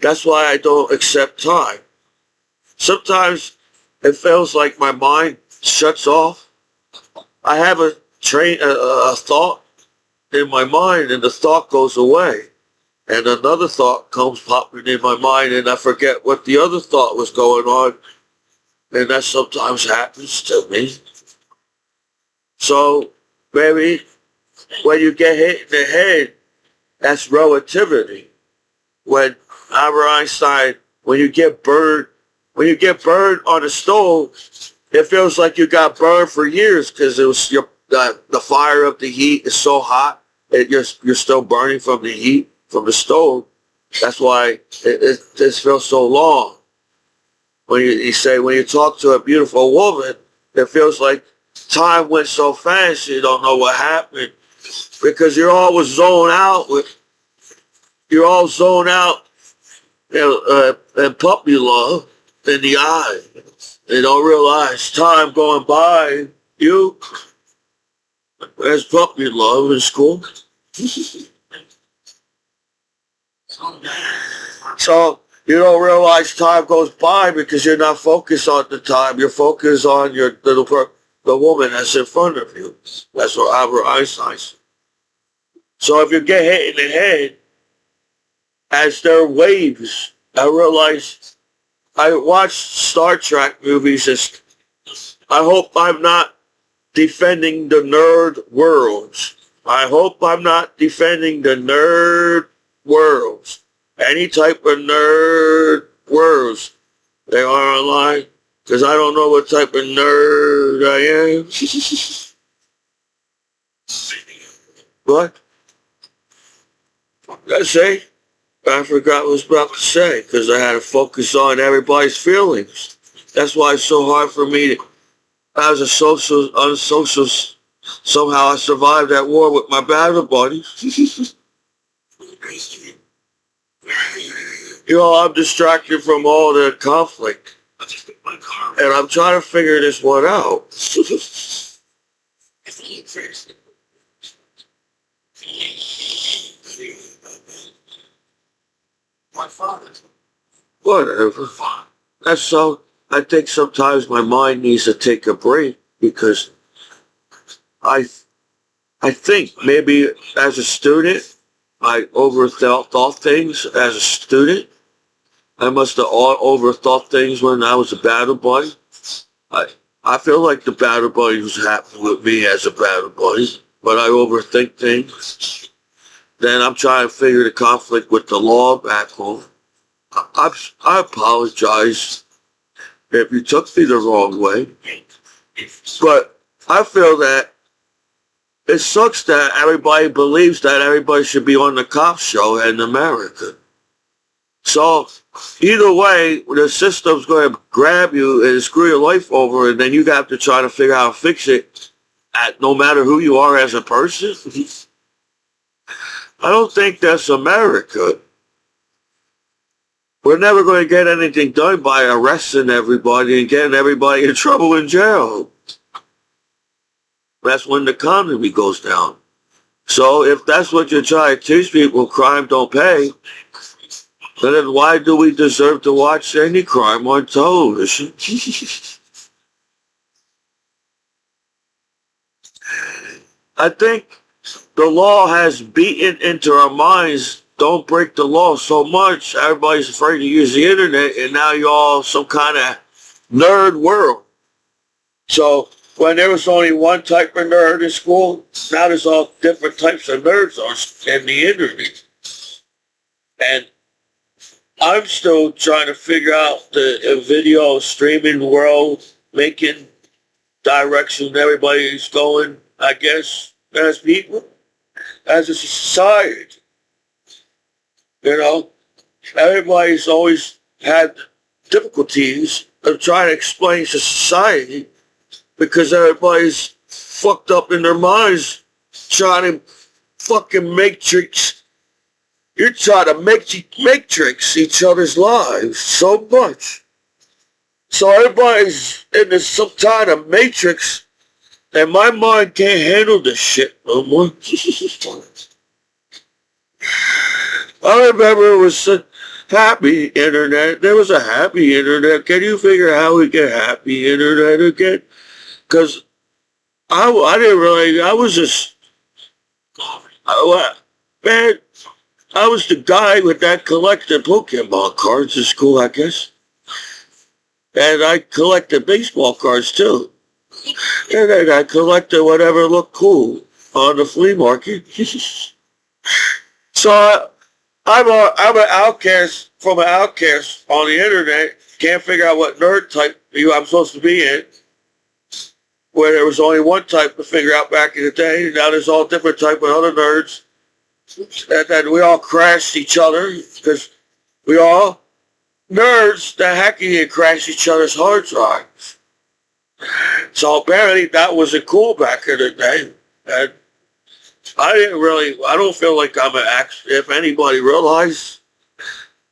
That's why I don't accept time. Sometimes it feels like my mind shuts off. I have a thought in my mind and the thought goes away. And another thought comes popping in my mind and I forget what the other thought was going on. And that sometimes happens to me. So maybe when you get hit in the head, that's relativity. When Albert Einstein, when you get burned on a stove, it feels like you got burned for years because it was the fire of the heat is so hot, you're still burning from the heat from the stove. That's why it feels so long. When you say, when you talk to a beautiful woman, it feels like time went so fast you don't know what happened. Because you're always zoned out you're all zoned out, and puppy love in the eye. You don't realize time going by you as puppy love in school. So you don't realize time goes by because you're not focused on the time. You're focused on the woman that's in front of you. That's what Albert Einstein said. So if you get hit in the head, as there are waves, I realize I watch Star Trek movies. I hope I'm not defending the nerd worlds. I hope I'm not defending the nerd worlds. Any type of nerd worlds they are online, because I don't know what type of nerd I am. What? What did I say? I forgot what I was about to say, because I had to focus on everybody's feelings. That's why it's so hard for me to, as a unsocial, somehow I survived that war with my battle buddies. I'm distracted from all the conflict. And I'm trying to figure this one out. My father. Whatever. That's so. I think sometimes my mind needs to take a break because I think maybe as a student I overthought things as a student. I must have overthought things when I was a battle buddy. I feel like the battle buddy was happy with me as a battle buddy, but I overthink things. Then I'm trying to figure the conflict with the law back home. I apologize if you took me the wrong way, but I feel that it sucks that everybody believes that everybody should be on the cop show in America. So either way, the system's going to grab you and screw your life over, and then you have to try to figure out how to fix it no matter who you are as a person. I don't think that's America. We're never going to get anything done by arresting everybody and getting everybody in trouble in jail. That's when the economy goes down. So if that's what you're trying to teach people, crime don't pay, then why do we deserve to watch any crime on television? I think the law has beaten into our minds, don't break the law so much. Everybody's afraid to use the internet, and now you're all some kind of nerd world. So when there was only one type of nerd in school, now there's all different types of nerds on the internet. And I'm still trying to figure out the video streaming world, making direction everybody's going, I guess, as people, as a society. Everybody's always had difficulties of trying to explain to society because everybody's fucked up in their minds trying to fucking matrix. You're trying to matrix each other's lives so much. So everybody's in this some kind of matrix, and my mind can't handle this shit no more. I remember it was a happy internet. There was a happy internet. Can you figure out how we get happy internet again? Because I didn't really, I was just, man, I was the guy with that collected Pokemon cards in school, I guess. And I collected baseball cards too. And then I collected whatever looked cool on the flea market. So I'm an outcast from an outcast on the internet. Can't figure out what nerd type I'm supposed to be in. where there was only one type to figure out back in the day. Now there's all different type of other nerds. And then we all crashed each other because we all nerds that hacking and crashed each other's hard drives. So apparently that wasn't cool back in the day. And I don't feel like I'm an act. If anybody realized,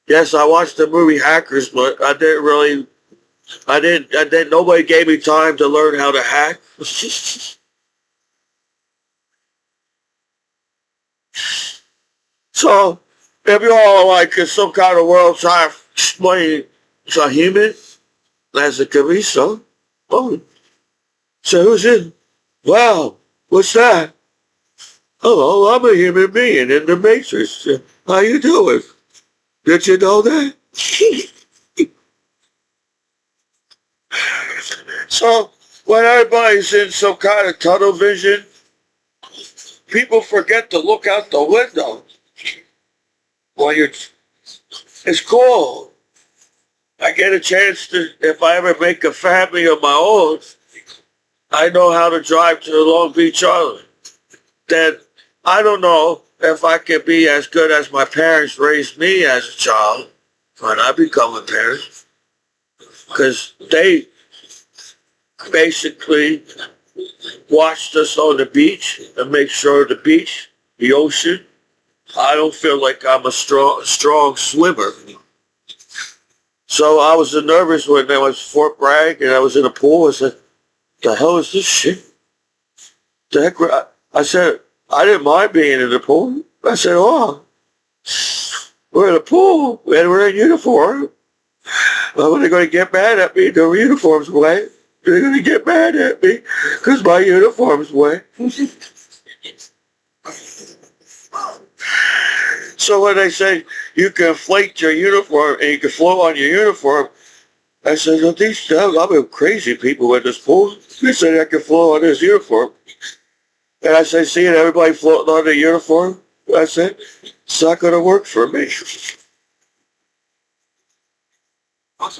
yes, I watched the movie Hackers, but nobody gave me time to learn how to hack. So, if you all like in some kind of world trying to explain to a human, that's a Commiso. Oh, so who's it? Wow, what's that? Hello, I'm a human being in the Matrix. How you doing? Did you know that? So, when everybody's in some kind of tunnel vision, people forget to look out the window. Well, it's cool. I get a chance to, if I ever make a family of my own, I know how to drive to Long Beach Island. Then I don't know if I can be as good as my parents raised me as a child when I become a parent. Because they basically watched us on the beach and make sure the beach, the ocean, I don't feel like I'm a strong swimmer. So I was nervous when I was Fort Bragg and I was in a pool. I said, the hell is this shit? The heck? I said, I didn't mind being in the pool. I said, oh, we're in a pool and we're in uniform. Well, they're going to get mad at me. Their uniform's wet. They're going to get mad at me because my uniform's wet. So when they say you can inflate your uniform and you can float on your uniform, I said, well, I'm crazy people in this pool. They said I can float on this uniform. And I said, seeing everybody floating on the uniform, I said, it's not going to work for me. I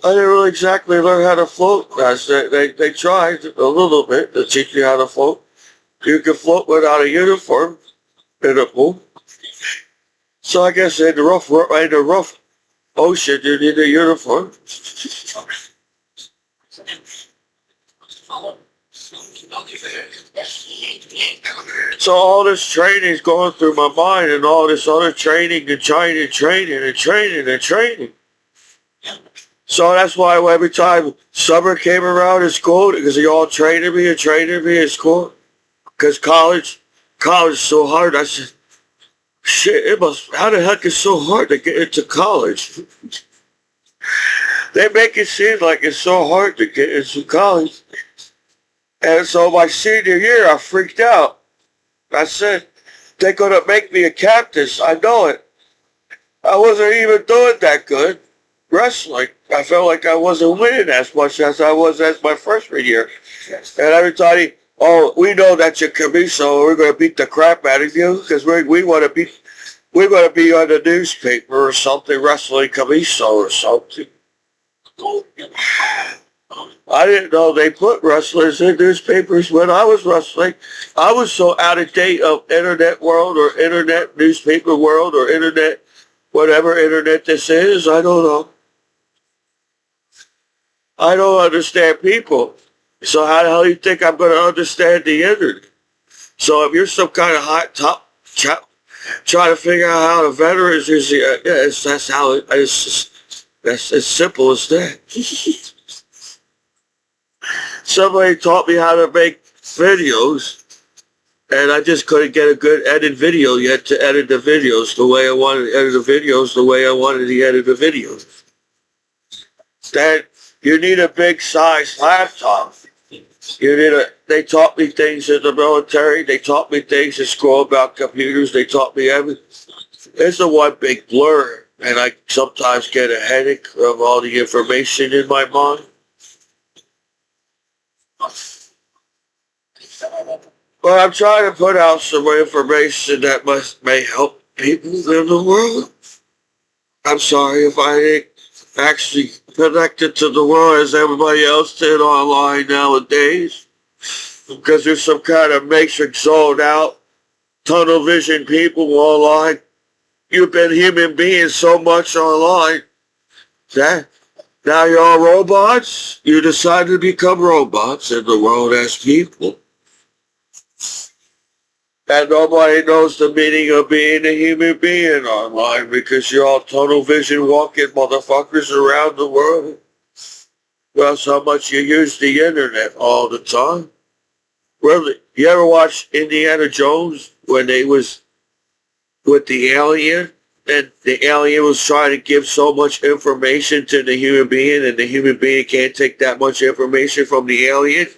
didn't really exactly learn how to float. I said, they tried a little bit to teach you how to float. You can float without a uniform in a pool. So I guess in the rough ocean, you need a uniform. So all this training is going through my mind and all this other training and training. So that's why every time summer came around in school, because they all training me in school. Because college is so hard. I said, shit, how the heck is so hard to get into college? They make it seem like it's so hard to get into college. And so my senior year, I freaked out. I said, they're going to make me a captain. I know it. I wasn't even doing that good wrestling. I felt like I wasn't winning as much as I was as my freshman year. And everybody, oh, we know that you're Commiso. We're going to beat the crap out of you because we want to be on the newspaper or something, wrestling Commiso or something. I didn't know they put wrestlers in newspapers when I was wrestling. I was so out of date of internet world or internet newspaper world or internet, whatever internet this is, I don't know. I don't understand people. So how the hell do you think I'm going to understand the internet? So if you're some kind of hot top trying to figure out how the veterans is, that's how that's as simple as that. Somebody taught me how to make videos, and I just couldn't get a good edit video yet to edit the videos the way I wanted to edit the videos, the way I wanted to edit the videos. That you need a big size laptop. They taught me things in the military. They taught me things in school about computers. They taught me everything. It's a one big blur, and I sometimes get a headache of all the information in my mind. But I'm trying to put out some information that may help people in the world. I'm sorry if I didn't actually connected to the world as everybody else did online nowadays. Because there's some kind of matrix zoned out, tunnel vision people online. You've been human beings so much online that now you're all robots. You decide to become robots and the world as people. And nobody knows the meaning of being a human being online because you're all tunnel vision walking motherfuckers around the world. Well, that's how much you use the internet all the time. Really, you ever watch Indiana Jones when they was with the alien? And the alien was trying to give so much information to the human being and the human being can't take that much information from the alien?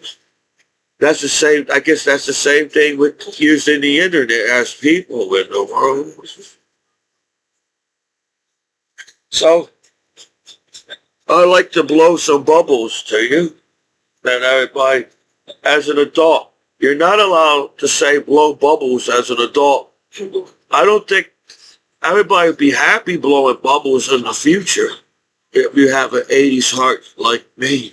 That's the same, I guess that's the same thing with using the internet as people in the world. So, I like to blow some bubbles to you. And everybody, as an adult, you're not allowed to say blow bubbles as an adult. I don't think everybody would be happy blowing bubbles in the future if you have an 80s heart like me.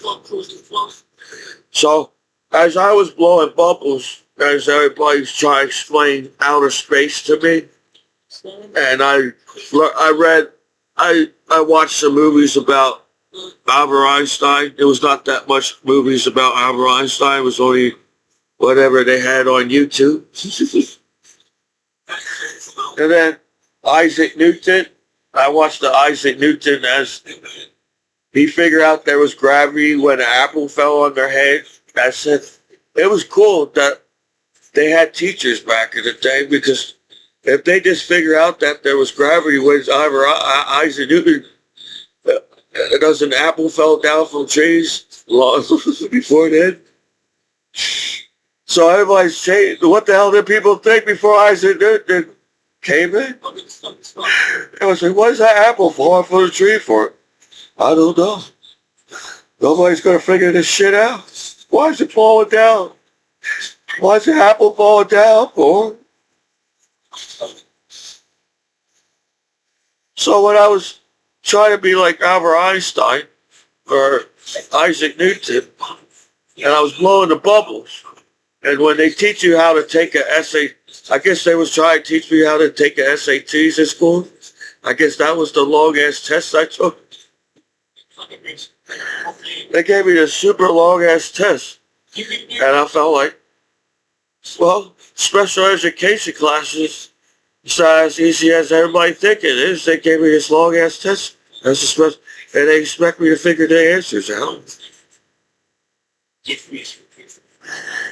So, as I was blowing bubbles, as everybody's trying to explain outer space to me, and I watched some movies about Albert Einstein. There was not that much movies about Albert Einstein. It was only whatever they had on YouTube. And then Isaac Newton. I watched the Isaac Newton as he figured out there was gravity when an apple fell on their head. I said, it was cool that they had teachers back in the day because if they just figure out that there was gravity when Isaac Newton, does an apple fell down from trees long before then? So everybody's changed. What the hell did people think before Isaac Newton came in? It was like, what is that apple falling from the tree for? I don't know. Nobody's going to figure this shit out. Why is it falling down? Why is the apple falling down for? So when I was trying to be like Albert Einstein or Isaac Newton, and I was blowing the bubbles, and when they teach you how to take an essay, I guess they was trying to teach me how to take an SATs in school. I guess that was the long-ass test I took. They gave me this super long-ass test. And I felt like, well, special education classes, it's not as easy as everybody think it is. They gave me this long-ass test. And they expect me to figure their answers out.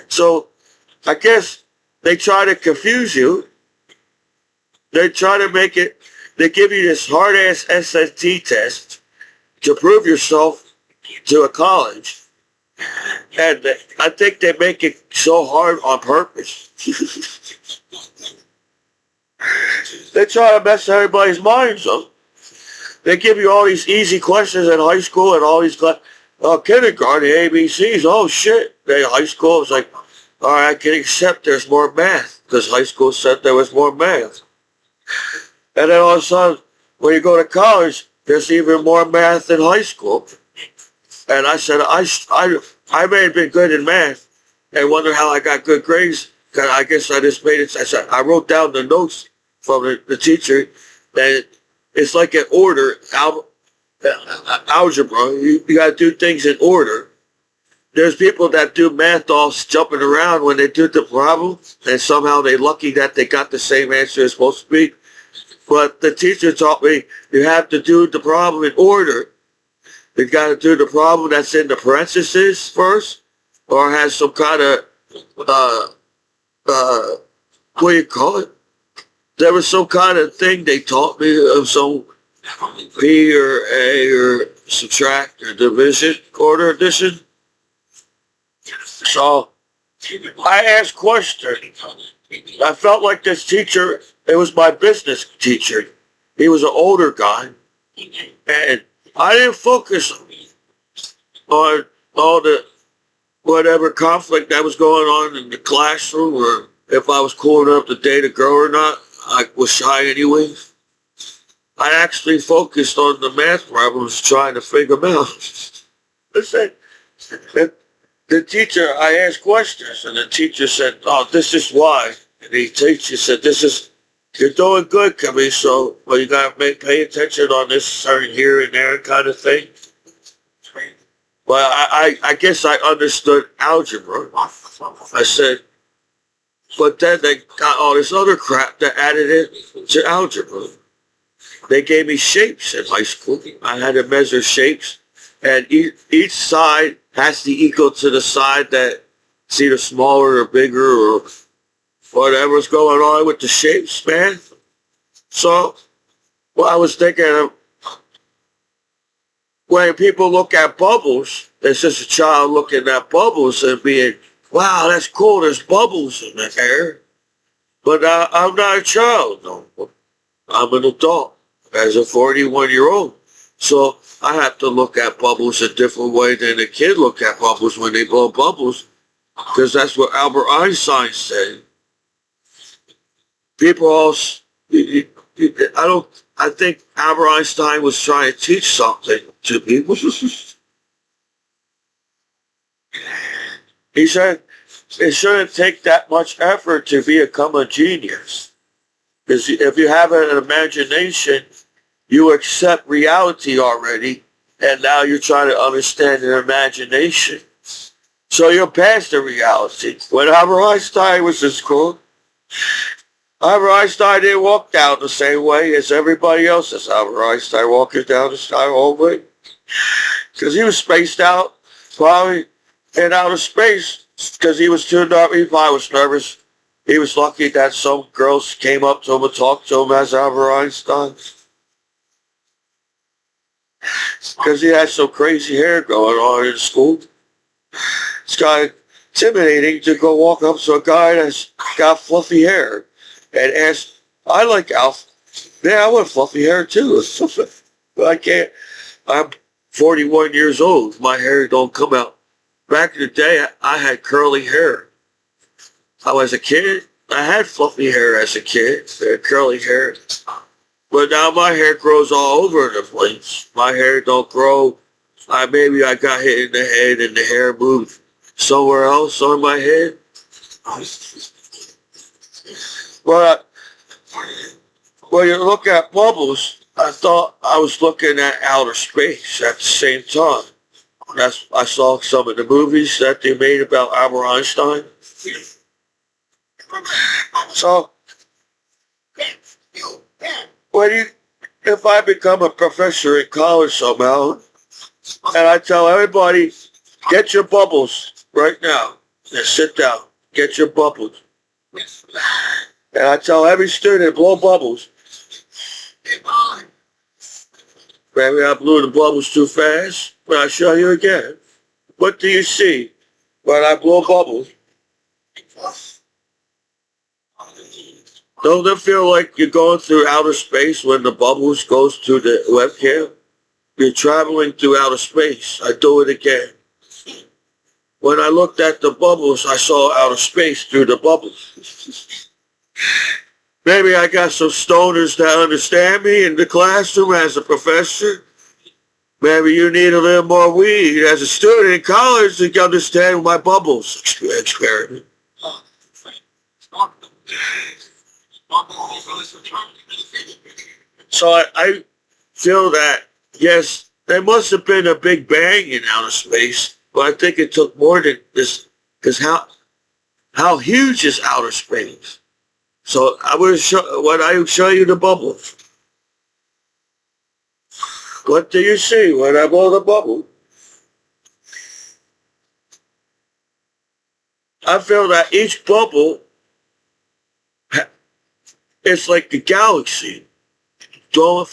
So, I guess they try to confuse you. They try to make it, they give you this hard-ass SAT test to prove yourself to a college. And I think they make it so hard on purpose. They try to mess everybody's minds up. They give you all these easy questions in high school and all these kindergarten, ABCs. Oh shit. High school was like, all right, I can accept there's more math because high school said there was more math. And then all of a sudden, when you go to college, there's even more math in high school. And I said, I may have been good in math and wonder how I got good grades. Cause I guess I just made it. I said, I wrote down the notes from the teacher that it's like an order, algebra. You got to do things in order. There's people that do math all jumping around when they do the problem, and somehow they're lucky that they got the same answer it's supposed to be. But the teacher taught me you have to do the problem in order. You got to do the problem that's in the parentheses first, or has some kind of, what do you call it? There was some kind of thing they taught me of some P or A or subtract or division, order addition. So I asked questions. I felt like this teacher, it was my business teacher. He was an older guy. And I didn't focus on all the whatever conflict that was going on in the classroom or if I was cool enough to date a girl or not. I was shy anyway. I actually focused on the math problems trying to figure them out. Listen, the teacher, I asked questions, and the teacher said, "Oh, this is why." And the teacher said, "This is, you're doing good, Commiso, but you gotta pay attention on this certain here and there kind of thing." Well, I guess I understood algebra. I said, but then they got all this other crap that added it to algebra. They gave me shapes in high school. I had to measure shapes, and each side has to equal to the side that's either smaller or bigger or whatever's going on with the shapes, man. So, well, I was thinking of, when people look at bubbles, it's just a child looking at bubbles and being, wow, that's cool, there's bubbles in the air. But I'm not a child, no. I'm an adult, as a 41-year-old. So I have to look at bubbles a different way than a kid look at bubbles when they blow bubbles, because that's what Albert Einstein said. People all, I think Albert Einstein was trying to teach something to people. He said it shouldn't take that much effort to become a genius. Because if you have an imagination, you accept reality already, and now you're trying to understand your imagination. So you're past the reality. When Albert Einstein was in school, Albert Einstein didn't walk down the same way as everybody else as Albert Einstein walking down the hallway. Because he was spaced out, probably in outer space, because he was too nervous. He probably was nervous. He was lucky that some girls came up to him and talked to him as Albert Einstein. Because he had some crazy hair going on in school. It's kind of intimidating to go walk up to a guy that's got fluffy hair and ask, I like Alf. Yeah, I want fluffy hair too. But I can't. I'm 41 years old. My hair don't come out. Back in the day, I had curly hair. I was a kid. I had fluffy hair as a kid, curly hair. But now my hair grows all over the place. My hair don't grow. Maybe I got hit in the head and the hair moved somewhere else on my head. But when you look at bubbles, I thought I was looking at outer space at the same time. I saw some of the movies that they made about Albert Einstein. So, if I become a professor in college somehow, and I tell everybody, get your bubbles right now, and sit down, get your bubbles. And I tell every student, blow bubbles. Maybe I blew the bubbles too fast, but I'll show you again. What do you see when I blow bubbles? Don't it feel like you're going through outer space when the bubbles goes to the webcam? You're traveling through outer space. I do it again. When I looked at the bubbles, I saw outer space through the bubbles. Maybe I got some stoners that understand me in the classroom as a professor. Maybe you need a little more weed as a student in college to understand my bubbles experiment. So I feel that, yes, there must have been a big bang in outer space, but I think it took more than this, because how huge is outer space? So I will show you the bubble. What do you see when I blow the bubble? I feel that each bubble, it's like the galaxy going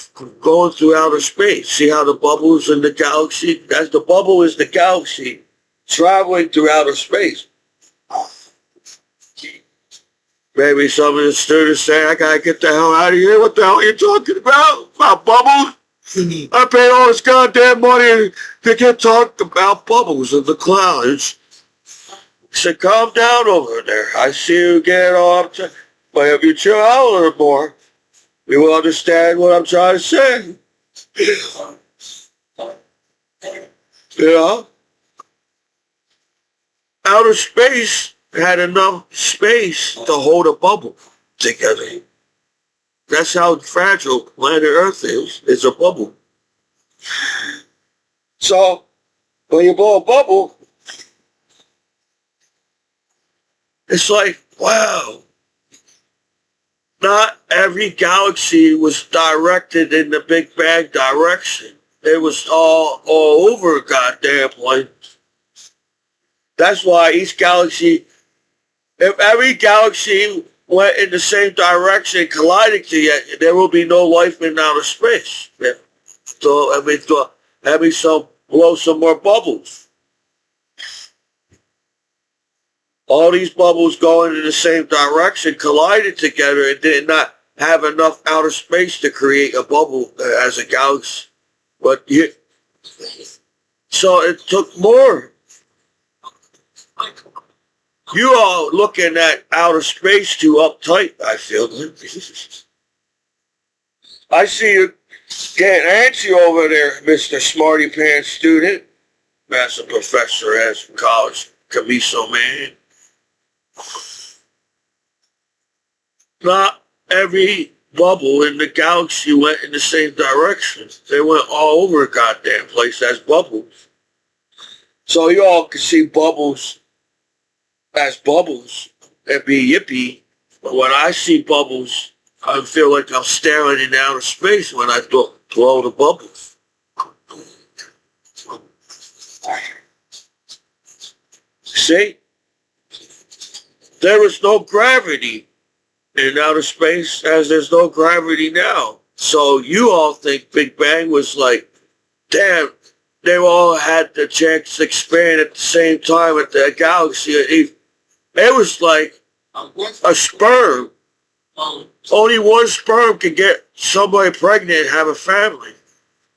through outer space. See how the bubble's in the galaxy? As the bubble is the galaxy traveling through outer space. Maybe some of the students say, I gotta get the hell out of here. What the hell are you talking about? About bubbles? I paid all this goddamn money to get talking about bubbles in the clouds. I said, calm down over there. I see you get all upset. But if you chill out a little more, You will understand what I'm trying to say. You know? Outer space had enough space to hold a bubble together. That's how fragile planet Earth is. It's a bubble. So, when you blow a bubble, it's like, wow. Not every galaxy was directed in the Big Bang direction. It was all over goddamn place. That's why each galaxy, if every galaxy went in the same direction, colliding together, there will be no life in outer space. So, let me blow some more bubbles. All these bubbles going in the same direction collided together and did not have enough outer space to create a bubble as a galaxy. So it took more. You all looking at outer space too uptight, I feel. I see you getting antsy over there, Mr. Smarty Pants student. That's a professor at college, Commiso man. Not every bubble in the galaxy went in the same direction. They went all over a goddamn place as bubbles. So you all can see bubbles as bubbles and be yippee. But when I see bubbles, I feel like I'm staring into outer space when I blow the bubbles. See? There was no gravity in outer space as there's no gravity now. So you all think Big Bang was like, damn, they all had the chance to expand at the same time at the galaxy. It was like a sperm. Only one sperm could get somebody pregnant and have a family.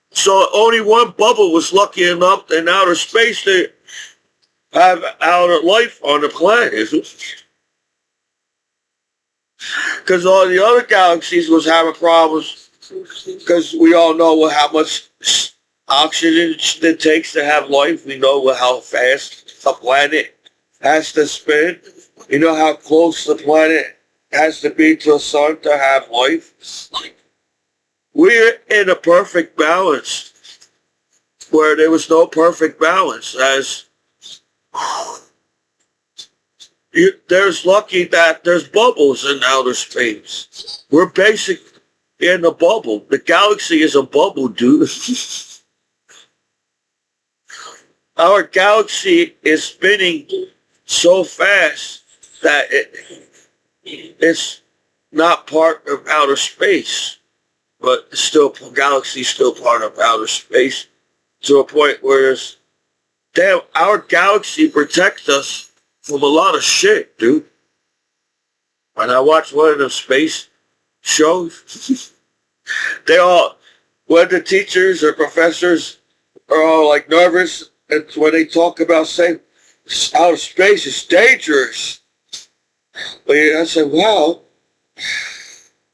So only one bubble was lucky enough in outer space to have outer life on the planet. Because all the other galaxies was having problems because we all know how much oxygen it takes to have life. We know how fast the planet has to spin. You know how close the planet has to be to the sun to have life. We're in a perfect balance where there was no perfect balance. There's lucky that there's bubbles in outer space. We're basically in a bubble. The galaxy is a bubble, dude. Our galaxy is spinning so fast that it's not part of outer space, but still, galaxy is still part of outer space to a point where damn, our galaxy protects us from a lot of shit, dude. When I watch one of the space shows, when the teachers or professors are all like nervous, and when they talk about saying outer space is dangerous. But I said, wow.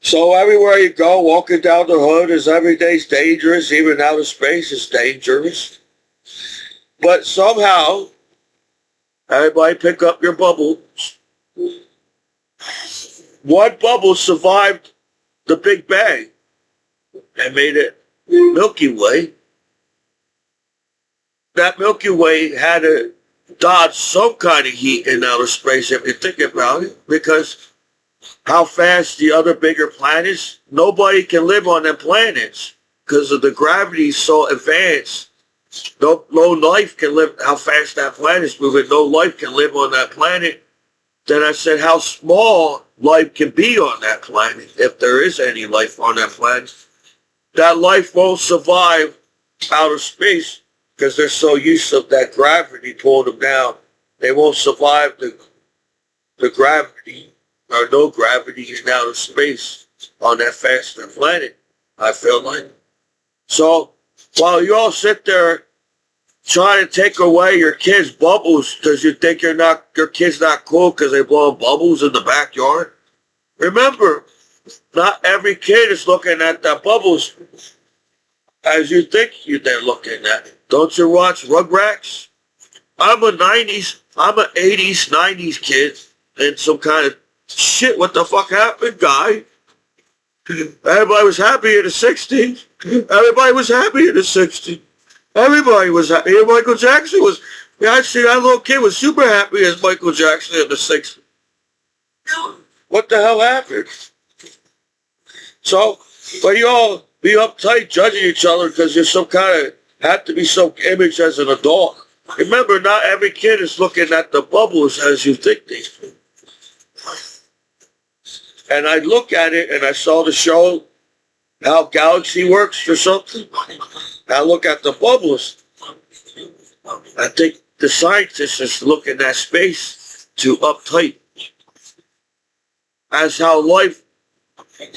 So everywhere you go, walking down the hood is every day's dangerous, even outer space is dangerous. But somehow, everybody pick up your bubbles. One bubble survived the Big Bang and made it Milky Way. That Milky Way had to dodge some kind of heat in outer space if you think about it, because how fast the other bigger planets, nobody can live on them planets because of the gravity so advanced. No life can live, how fast that planet's moving, no life can live on that planet. Then I said how small life can be on that planet, if there is any life on that planet. That life won't survive outer space because they're so used to that gravity pulling them down. They won't survive the gravity or no gravity in outer space on that faster planet, I feel like. So while you all sit there trying to take away your kids' bubbles because you think your kid's not cool because they blow bubbles in the backyard, remember, not every kid is looking at the bubbles as you think they're looking at. Don't you watch Rugrats? I'm a 80s, 90s kid and some kind of shit. What the fuck happened, guy? Everybody was happy in the 60s. Everybody was happy in the 60s. Everybody was happy. And Michael Jackson was, yeah, I see that little kid was super happy as Michael Jackson in the 60s. What the hell happened? So, but you all be uptight judging each other because you're some kind of, have to be some image as an adult. Remember, not every kid is looking at the bubbles as you think they do. And I look at it and I saw the show, how galaxy works or something. I look at the bubbles. I think the scientists is looking at space too uptight. As how life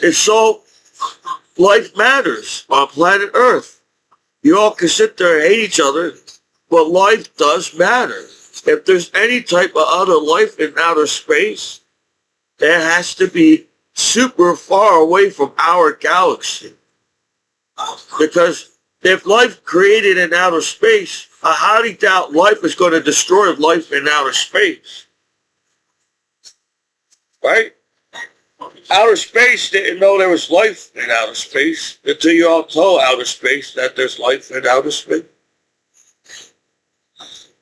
is so, life matters on planet Earth. You all can sit there and hate each other, but life does matter. If there's any type of other life in outer space, it has to be super far away from our galaxy. Because if life created in outer space, I highly doubt life is going to destroy life in outer space. Right? Outer space didn't know there was life in outer space until you all told outer space that there's life in outer space.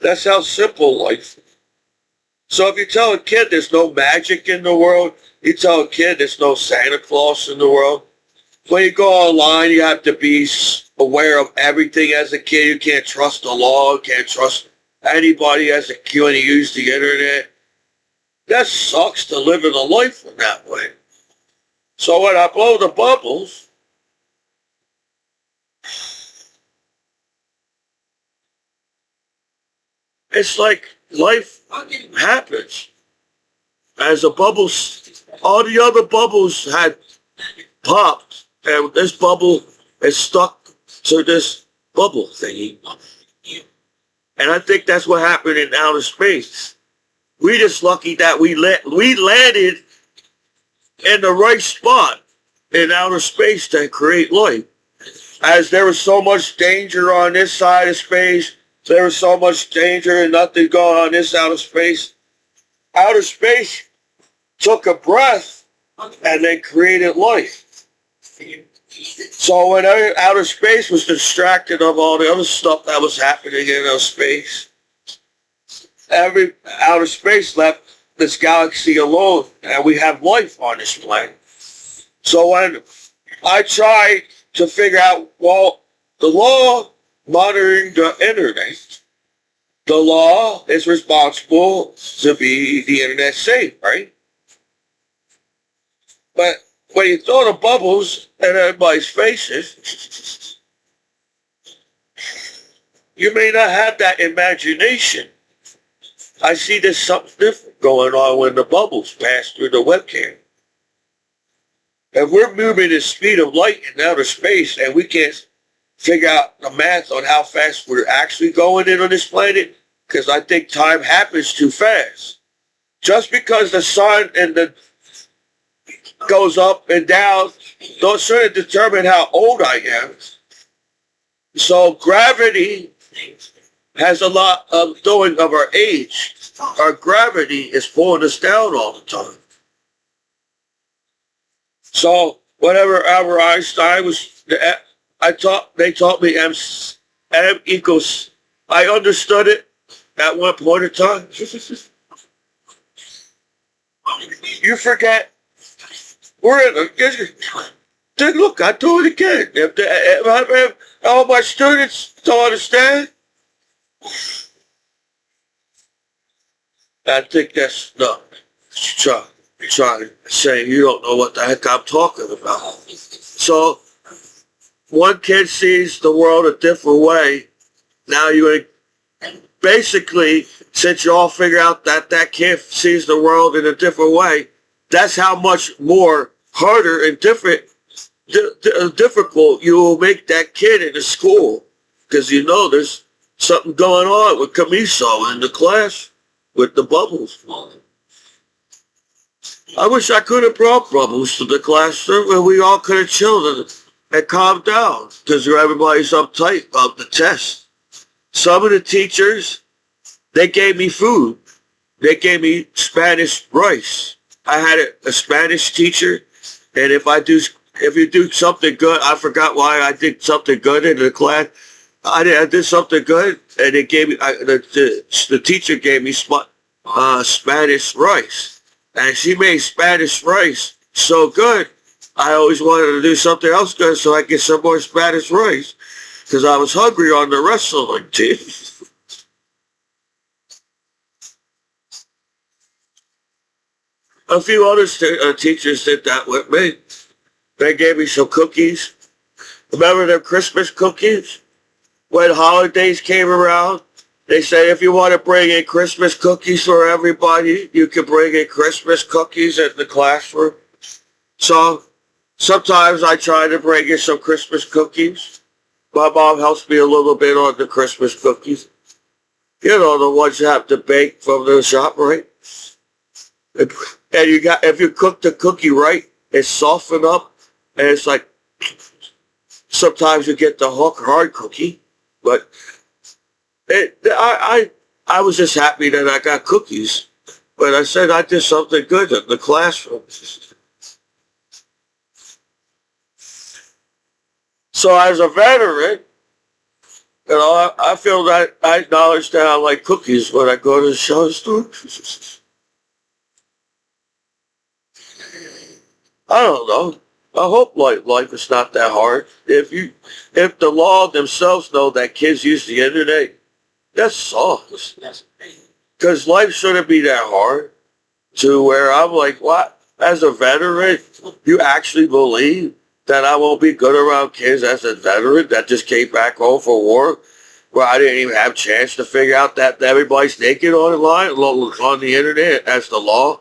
That's how simple life is. So if you tell a kid there's no magic in the world, you tell a kid there's no Santa Claus in the world. When you go online, you have to be aware of everything as a kid. You can't trust the law. You can't trust anybody as a kid when you use the internet. That sucks to live in a life in that way. So when I blow the bubbles, it's like life happens. As the bubbles, all the other bubbles had popped, and this bubble is stuck to this bubble thingy. And I think that's what happened in outer space. We just lucky that we landed in the right spot in outer space to create life. As there was so much danger on this side of space, there was so much danger and nothing going on this outer space. Outer space took a breath and then created life. So when outer space was distracted of all the other stuff that was happening in outer space, every outer space left this galaxy alone, and we have life on this planet. So when I tried to figure out, well, the law monitoring the internet, the law is responsible to be the internet safe, right? But when you throw the bubbles in everybody's faces, you may not have that imagination. I see there's something different going on when the bubbles pass through the webcam. If we're moving at the speed of light in outer space and we can't figure out the math on how fast we're actually going in on this planet, because I think time happens too fast. Just because the sun and the goes up and down don't sort of determine how old I am. So gravity has a lot of doing of our age. Our gravity is pulling us down all the time. So whenever Albert Einstein was, they taught me M equals, I understood it at one point in time. You forget. We're in a, look, I do it again. If all my students don't understand, I think that's no. Trying to say you don't know what the heck I'm talking about. So one kid sees the world a different way. Now you basically, since you all figure out that that kid sees the world in a different way, that's how much more harder and difficult you will make that kid in the school. Because you know there's something going on with Commiso in the class with the bubbles. I wish I could have brought bubbles to the classroom and we all could have chilled and calmed down because everybody's uptight about the test. Some of the teachers, they gave me food. They gave me Spanish rice. I had a Spanish teacher, and if you do something good, I forgot why I did something good in the class. I did something good, and they gave me the teacher gave me Spanish rice, and she made Spanish rice so good. I always wanted to do something else good so I get some more Spanish rice because I was hungry on the wrestling team. A few other teachers did that with me. They gave me some cookies. Remember them Christmas cookies? When holidays came around, they said if you want to bring in Christmas cookies for everybody, you can bring in Christmas cookies in the classroom. So sometimes I try to bring in some Christmas cookies. My mom helps me a little bit on the Christmas cookies. You know, the ones you have to bake from the shop, right? And if you cook the cookie right, it's softened up, and it's like sometimes you get the hard cookie, but I was just happy that I got cookies. But I said I did something good in the classroom. So as a veteran, you know, I feel that I acknowledge that I like cookies when I go to the show store. I don't know. I hope life is not that hard. If the law themselves know that kids use the internet, that's soft. Because life shouldn't be that hard. To where I'm like, what? As a veteran, you actually believe that I won't be good around kids as a veteran that just came back home for war, where I didn't even have a chance to figure out that everybody's naked online on the internet as the law.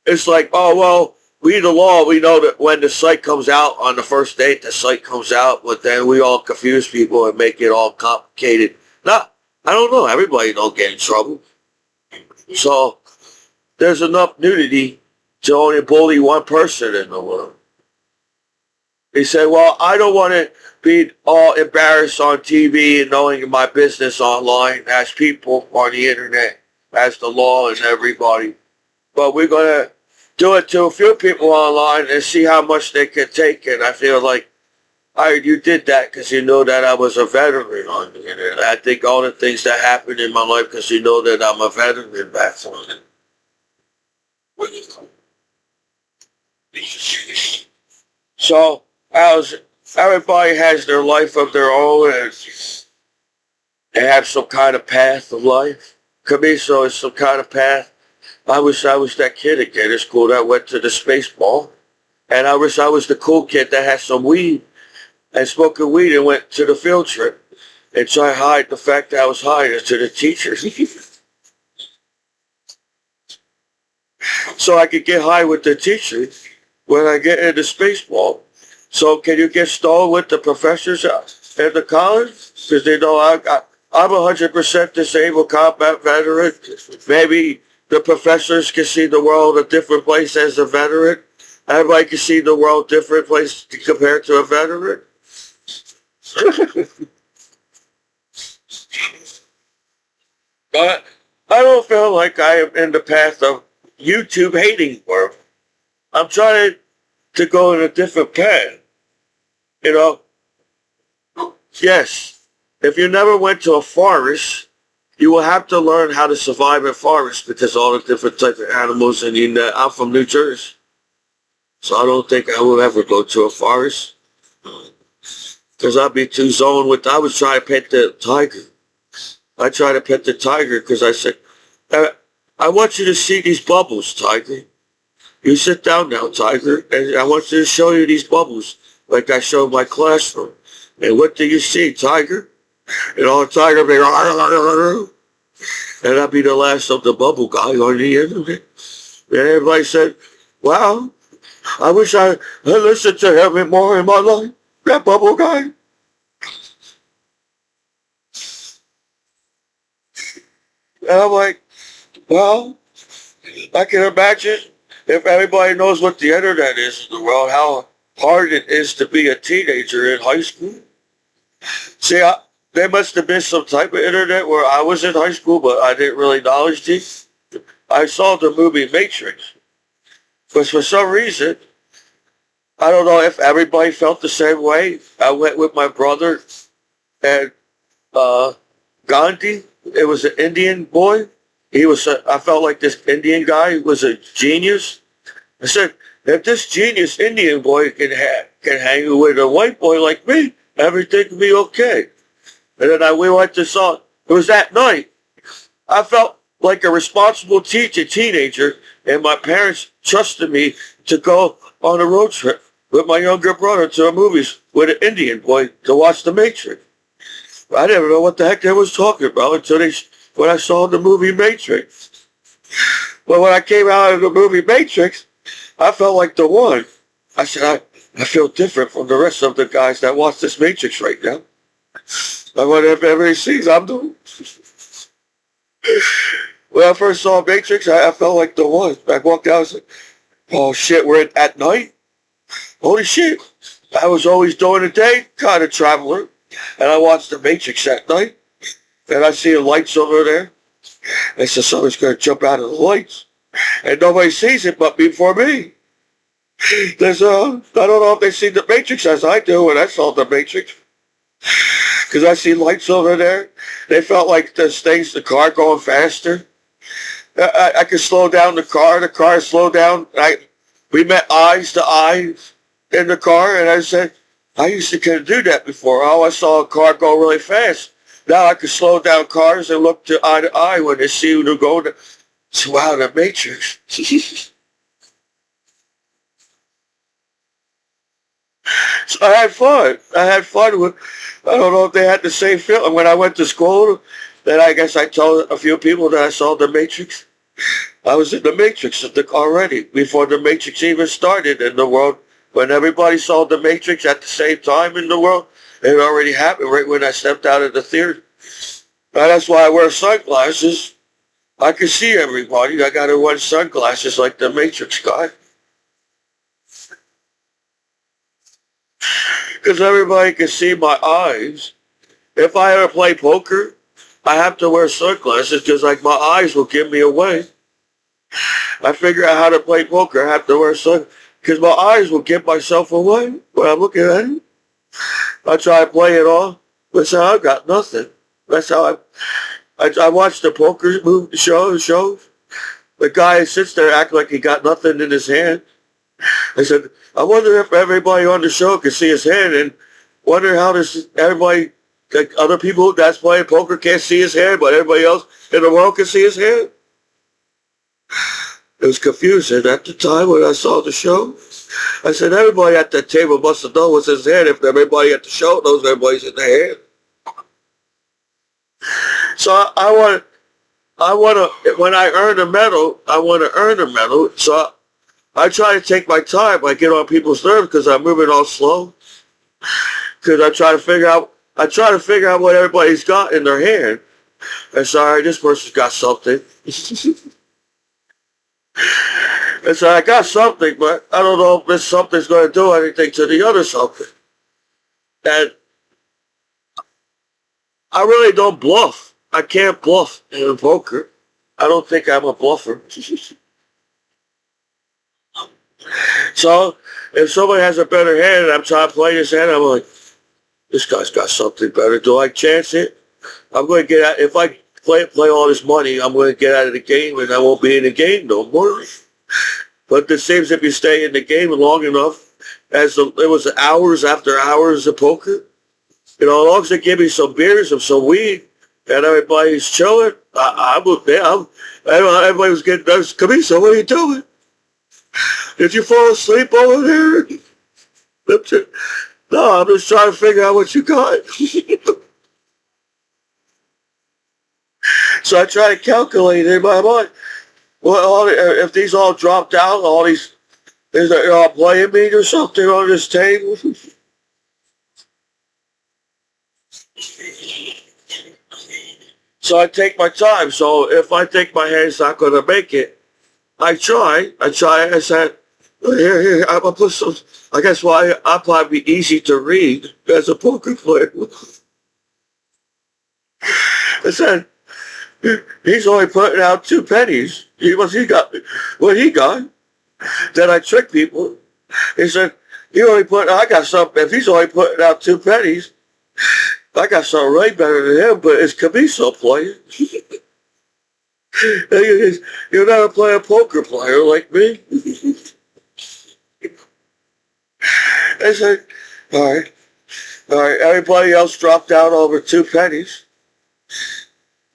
It's like, oh, well, we the law, we know that when the site comes out on the first date, the site comes out, but then we all confuse people and make it all complicated. No, I don't know. Everybody don't get in trouble. So there's enough nudity to only bully one person in the world. He said, well, I don't want to be all embarrassed on TV and knowing my business online as people on the internet, as the law and everybody. But we're going to do it to a few people online and see how much they can take. And I feel like, you did that because you know that I was a veteran on the internet. I think all the things that happened in my life because you know that I'm a veteran back then. So, everybody has their life of their own and they have some kind of path of life. Commiso is some kind of path. I wish I was that kid again in school that went to the space ball. And I wish I was the cool kid that had some weed and smoking weed and went to the field trip and try to hide the fact that I was high to the teachers. So I could get high with the teachers when I get into space ball. So can you get stoned with the professors at the college? Because they know I'm 100% disabled combat veteran. Maybe the professors can see the world a different place as a veteran. Everybody can see the world different place compared to a veteran. But I don't feel like I am in the path of YouTube hating world. I'm trying to go in a different path. You know, yes, if you never went to a forest, you will have to learn how to survive in forests because all the different types of animals. And I'm from New Jersey, so I don't think I will ever go to a forest because I'd be too zoned with. I was trying to pet the tiger. I tried to pet the tiger because I said, I want you to see these bubbles, tiger. You sit down now, tiger, and I want you to show you these bubbles like I showed my classroom. And what do you see, tiger? And all the tiger be, and I'd be the last of the bubble guy on the internet. And everybody said, wow, I wish I had listened to him more in my life. That bubble guy. And I'm like, well, I can imagine if everybody knows what the internet is in the world, how hard it is to be a teenager in high school. See, there must have been some type of internet where I was in high school, but I didn't really acknowledge it. I saw the movie Matrix, but for some reason, I don't know if everybody felt the same way. I went with my brother and Gandhi. It was an Indian boy. I felt like this Indian guy was a genius. I said, if this genius Indian boy can hang with a white boy like me, everything can be okay. And then we went to saw. It was that night. I felt like a responsible teenager, and my parents trusted me to go on a road trip with my younger brother to the movies with an Indian boy to watch The Matrix. I didn't know what the heck they was talking about until when I saw the movie Matrix. But when I came out of the movie Matrix, I felt like the one. I said, I feel different from the rest of the guys that watch this Matrix right now. Like whatever everybody sees, I'm doing. When I first saw Matrix, I felt like the one. I walked out, I was like, oh shit, we're at night? Holy shit. I was always during the day kind of traveler. And I watched the Matrix at night. And I see the lights over there. I said, somebody's going to jump out of the lights. And nobody sees it but before me. I don't know if they see the Matrix as I do when I saw the Matrix. Because I see lights over there. They felt like the car going faster. I could slow down the car slowed down. We met eyes to eyes in the car, and I said, I used to couldn't do that before. Oh, I saw a car go really fast. Now I could slow down cars and look to eye when they see you go to, wow, the Matrix. So I had fun. I don't know if they had the same feeling. When I went to school, then I guess I told a few people that I saw the Matrix. I was in the Matrix already before the Matrix even started in the world. When everybody saw the Matrix at the same time in the world, it already happened right when I stepped out of the theater. And that's why I wear sunglasses. I can see everybody. I got to wear sunglasses like the Matrix guy. Because everybody can see my eyes. If I ever play poker, I have to wear sunglasses because like my eyes will give me away. I figure out how to play poker. I have to wear sunglasses because my eyes will give myself away when I'm looking at it. I try to play it off, but so I got nothing. That's how I watch the poker shows. The guy sits there acting like he got nothing in his hand. I said, I wonder if everybody on the show can see his hand, and wonder how everybody, like other people that's playing poker can't see his hand, but everybody else in the world can see his hand. It was confusing at the time when I saw the show. I said, everybody at that table must have known what's his hand if everybody at the show knows everybody's in their hand. So I want to, when I earn a medal, I want to earn a medal. So I try to take my time. I get on people's nerves because I'm moving all slow. Because I try to figure out what everybody's got in their hand. And sorry, this person's got something. And so I got something, but I don't know if this something's going to do anything to the other something. And I really don't bluff. I can't bluff in poker. I don't think I'm a bluffer. So if somebody has a better hand and I'm trying to play this hand, I'm like, this guy's got something better. Do I chance it? I'm going to get out. If I play all this money, I'm going to get out of the game and I won't be in the game no more. But it seems if you stay in the game long enough, it was hours after hours of poker, as long as they give me some beers and some weed and everybody's chilling, everybody was getting nervous. Commiso, what are you doing? Did you fall asleep over there? No, I'm just trying to figure out what you got. So I try to calculate in my mind. Well, if these all dropped out, they're all playing me or something on this table. So I take my time. So if I think my hand's not going to make it, I try. I said, here, I'll put some. I guess why I'll probably be easy to read as a poker player. I said, he's only putting out 2 pennies. He got what he got. Then I trick people. He said, I got something. If he's only putting out 2 pennies, I got something way better than him, but it's Commiso playing. You're not a player poker player like me. I said, all right. Everybody else dropped out over 2 pennies.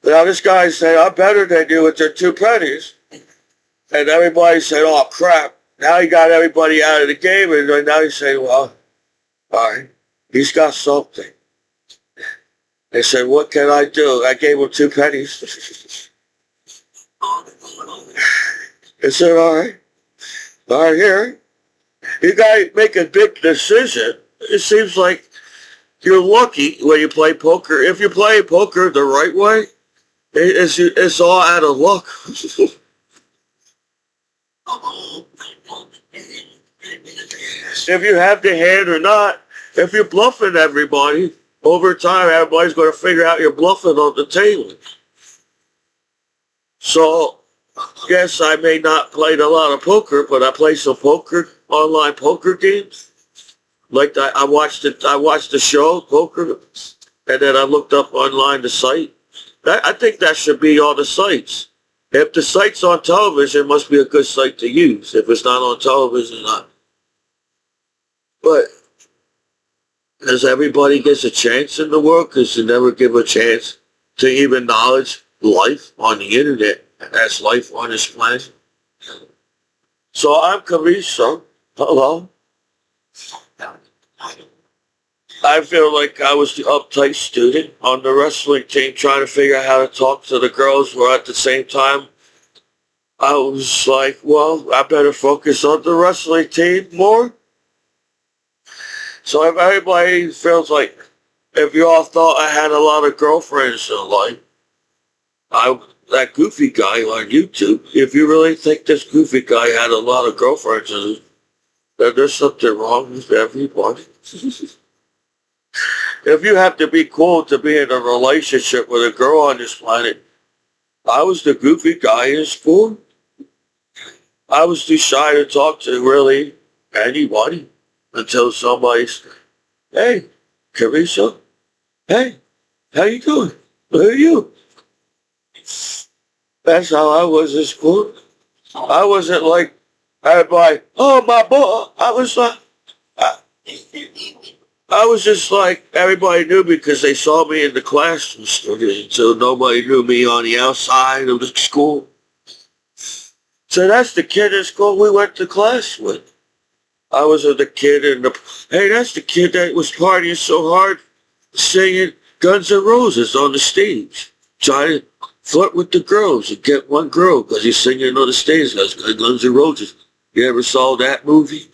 Now this guy said, I'm better than you with their 2 pennies. And everybody said, oh crap. Now he got everybody out of the game, and now he's saying, well, all right, he's got something. They said, what can I do? I gave him 2 pennies. I said, all right, here. You got to make a big decision. It seems like you're lucky when you play poker. If you play poker the right way, it's all out of luck. If you have the hand or not, if you're bluffing everybody, over time everybody's going to figure out you're bluffing on the table. So, yes, I may not play a lot of poker, but I play some online poker games. Like I watched the show, Poker, and then I looked up online the site. I think that should be on the sites. If the site's on television, it must be a good site to use. If it's not on television, not. But as everybody gets a chance in the world, because you never give a chance to even knowledge life on the internet as life on this planet. So I'm Commiso. Hello. I feel like I was the uptight student on the wrestling team trying to figure out how to talk to the girls, where at the same time I was like, well, I better focus on the wrestling team more. So if everybody feels like, if you all thought I had a lot of girlfriends in life, that goofy guy on YouTube, if you really think this goofy guy had a lot of girlfriends, then there's something wrong with everybody. If you have to be cool to be in a relationship with a girl on this planet, I was the goofy guy in school. I was too shy to talk to really anybody until somebody's, hey, Commiso, hey, how you doing? Who are you? That's how I was in school. I wasn't like everybody, oh, my boy. I was just like, everybody knew me because they saw me in the classroom studying, so nobody knew me on the outside of the school. So that's the kid in school we went to class with. I was the kid hey, that's the kid that was partying so hard, singing Guns N' Roses on the stage, trying to flirt with the girls and get one girl because he's singing on the stage as Guns N' Roses. You ever saw that movie?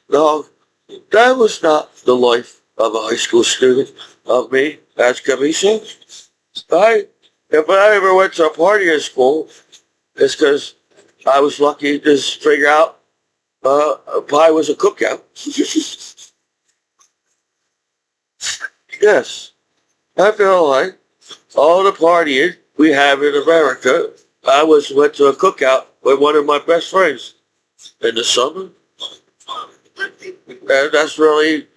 No. That was not the life of a high school student, of me as Commiso. If I ever went to a party in school, it's because I was lucky to figure out pie was a cookout. Yes, I feel like all the partying we have in America, I went to a cookout with one of my best friends in the summer. And that's really,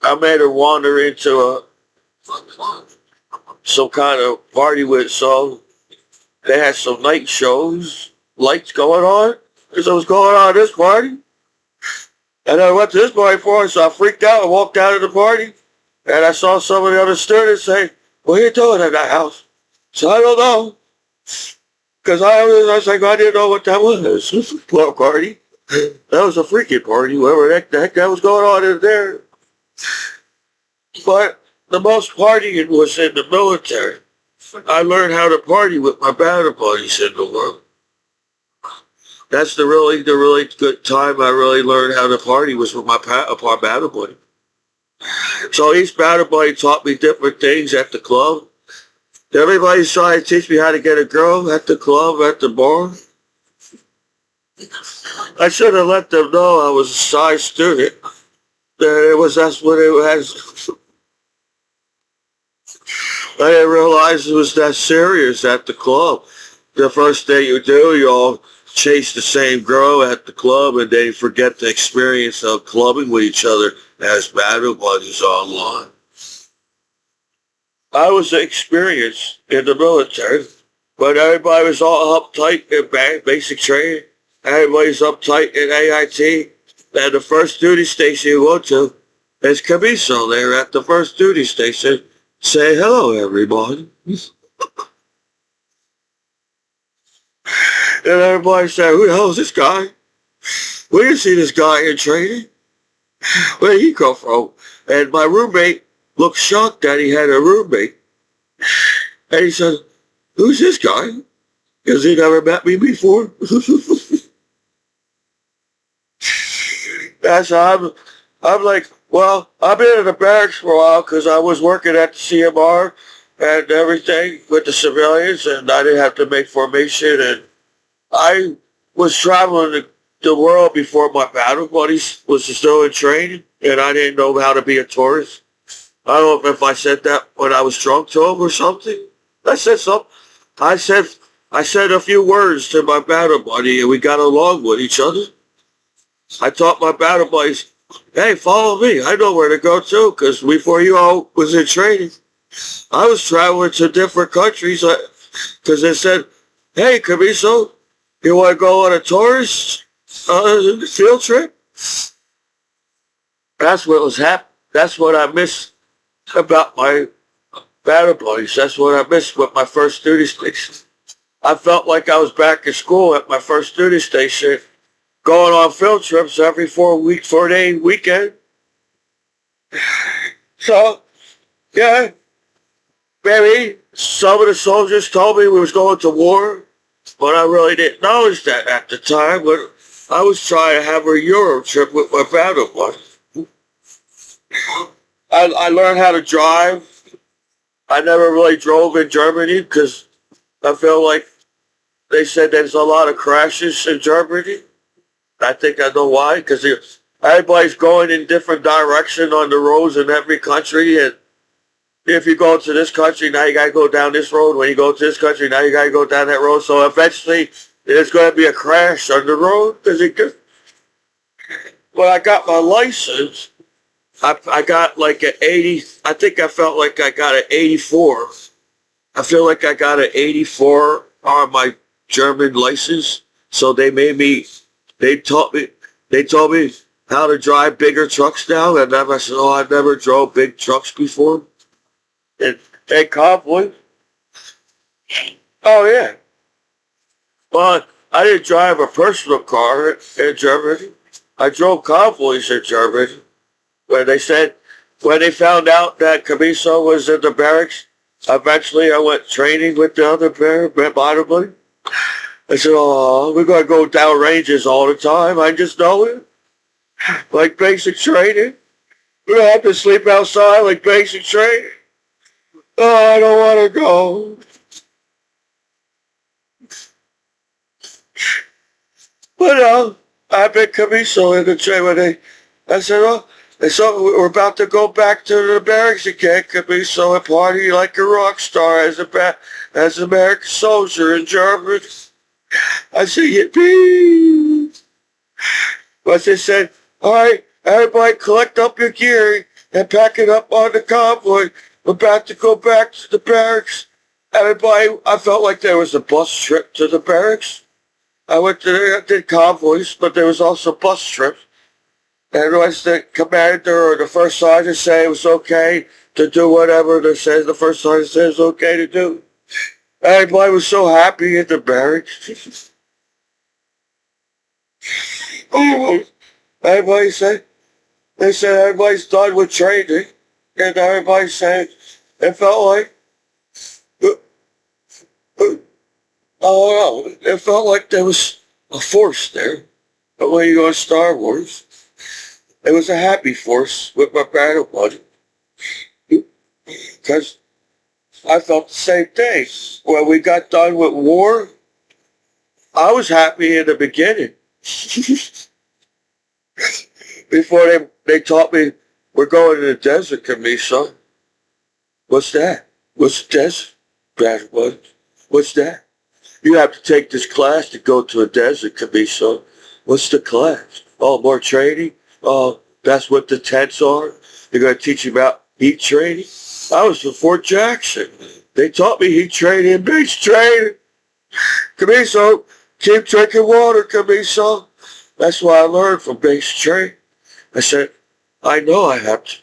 I made her wander into some kind of party with, so they had some night shows, lights going on, because I was going on at this party. And I went to this party for it, so I freaked out and walked out of the party. And I saw some of the other students say, what are you doing at that house? So I don't know. Because I was like, I didn't know what that was. It was a party. That was a freaking party, whatever the heck that was going on in there. But the most partying was in the military. I learned how to party with my battle buddies in the world. That's the really good time I really learned how to party was with my battle buddy. So each battle buddy taught me different things at the club. Everybody's trying to teach me how to get a girl at the club, at the bar. I should have let them know I was a shy student. That's what it was. I didn't realize it was that serious at the club. The first thing you do, you all chase the same girl at the club and then you forget the experience of clubbing with each other as battle buddies online. I was experienced in the military, but everybody was all uptight in basic training. Everybody's uptight in AIT. And the first duty station you go to is Commiso. They're at the first duty station. Say hello, everybody. And everybody said, who the hell is this guy? We didn't see this guy in training. Where did he come from? And my roommate looked shocked that he had a roommate. And he said, who's this guy? Because he never met me before. That's how I'm like, well, I've been in the barracks for a while because I was working at the CMR and everything with the civilians, and I didn't have to make formation, and I was traveling the world before my battle buddies was still in training, and I didn't know how to be a tourist. I don't know if I said that when I was drunk to him or something. I said something. I said a few words to my battle buddy, and we got along with each other. I taught my battle buddies, hey, follow me. I know where to go to, because before you all was in training, I was traveling to different countries, because they said, hey, Commiso, you want to go on a tourist field trip? That's what was happening. That's what I miss about my battle buddies. That's what I missed with my first duty station. I felt like I was back in school at my first duty station, going on field trips every 4-day weekend. So, yeah, maybe some of the soldiers told me we was going to war, but I really didn't notice that at the time. But I was trying to have a Euro trip with my battle buddy. I learned how to drive. I never really drove in Germany because I feel like they said there's a lot of crashes in Germany. I think I know why, because everybody's going in different direction on the roads in every country, and if you go to this country, now you got to go down this road. When you go to this country, now you got to go down that road. So eventually, there's going to be a crash on the road. When I got my license, I got like an 80, I think I felt like I got an 84. I feel like I got an 84 on my German license. So they told me how to drive bigger trucks now. And I said, oh, I never drove big trucks before. And convoy. Oh, yeah. But I didn't drive a personal car in Germany. I drove convoys in Germany. When they found out that Commiso was in the barracks, eventually I went training with the other bottom. I said, oh, we're going to go down ranges all the time. I just know it. Like basic training. We're going to have to sleep outside like basic training. Oh, I don't want to go. But I've been Commiso in the train I said, oh, so we're about to go back to the barracks again, Commiso, and party like a rock star as an American soldier in Germany. I said, yippee. But they said, all right, everybody collect up your gear and pack it up on the convoy. We're about to go back to the barracks. Everybody, I felt like there was a bus trip to the barracks. I did convoys, but there was also bus trips. And once the commander or the first sergeant said it was okay to do whatever the first sergeant said it's okay to do. Everybody was so happy at the barracks. Everybody said, they said everybody's done with training. And everybody said it felt like, oh no, it felt like there was a force there. But when you go to Star Wars, it was a happy force with my battle buddy. Because I felt the same thing. When we got done with war, I was happy in the beginning. Before they taught me, we're going to the desert, Commiso. What's that? What's the desert? Brad, what's that? You have to take this class to go to a desert, Commiso. What's the class? Oh, more training? Oh, that's what the tents are? They're going to teach you about heat training? I was from Fort Jackson. They taught me heat training, base training. Commiso, keep drinking water, Commiso. That's what I learned from base training. I said, I know I have to.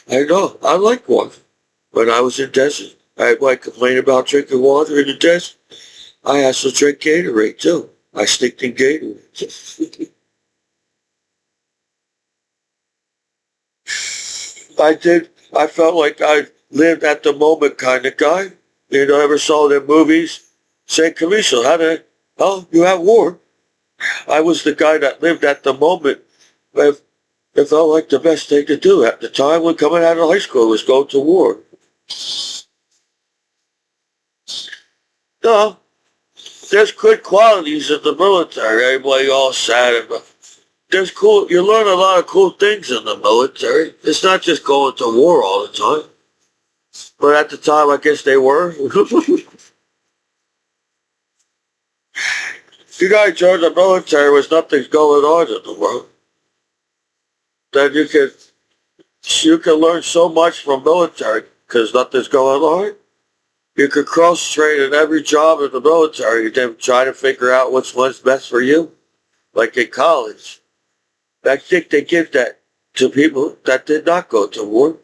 I know. I like water. When I was in desert, I might complain about drinking water in the desert. I also drink Gatorade, too. I stick in Gatorade. I felt like I lived at the moment kind of guy. You know, ever saw the movies? St. Commiso, you have war. I was the guy that lived at the moment. It felt like the best thing to do at the time when coming out of high school was go to war. No, there's good qualities in the military. Everybody all sad about. You learn a lot of cool things in the military. It's not just going to war all the time. But at the time, I guess they were. You guys joined the military was nothing's going on in the world. Then you can learn so much from military because nothing's going on. You could cross-train in every job in the military and then try to figure out what's best for you, like in college. I think they give that to people that did not go to war.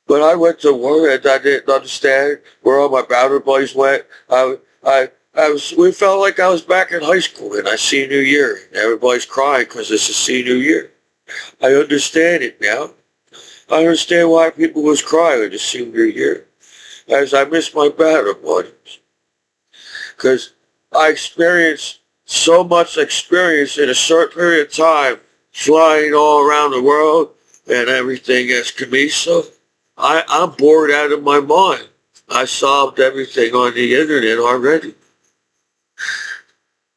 But I went to war and I didn't understand where all my battle boys went. We felt like I was back in high school in our senior year. Everybody's crying because it's a senior year. I understand it now. I understand why people was crying in the senior year. As I miss my battle buddies. Because I experienced so much experience in a short period of time, flying all around the world and everything as Commiso. I'm bored out of my mind. I solved everything on the internet already.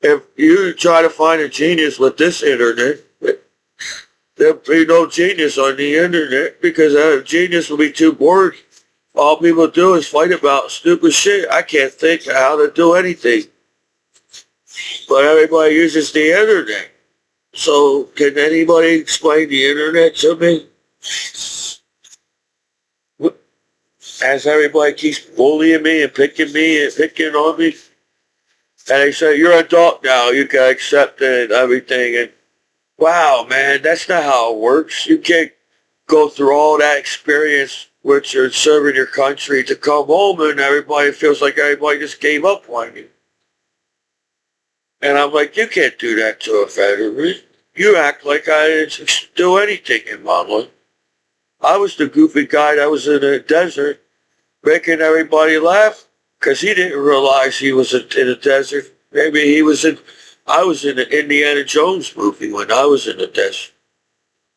If you try to find a genius with this internet, there'll be no genius on the internet because a genius will be too bored. All people do is fight about stupid shit. I can't think of how to do anything. But everybody uses the internet. So can anybody explain the internet to me? As everybody keeps bullying me and picking on me. And they say, you're an adult now, you can accept it and everything. And wow, man, that's not how it works. You can't go through all that experience which you're serving your country to come home and everybody feels like everybody just gave up on you. And I'm like, you can't do that to a veteran. You act like I didn't do anything in my life. I was the goofy guy that was in the desert making everybody laugh because he didn't realize he was in the desert. Maybe I was in the Indiana Jones movie when I was in the desert.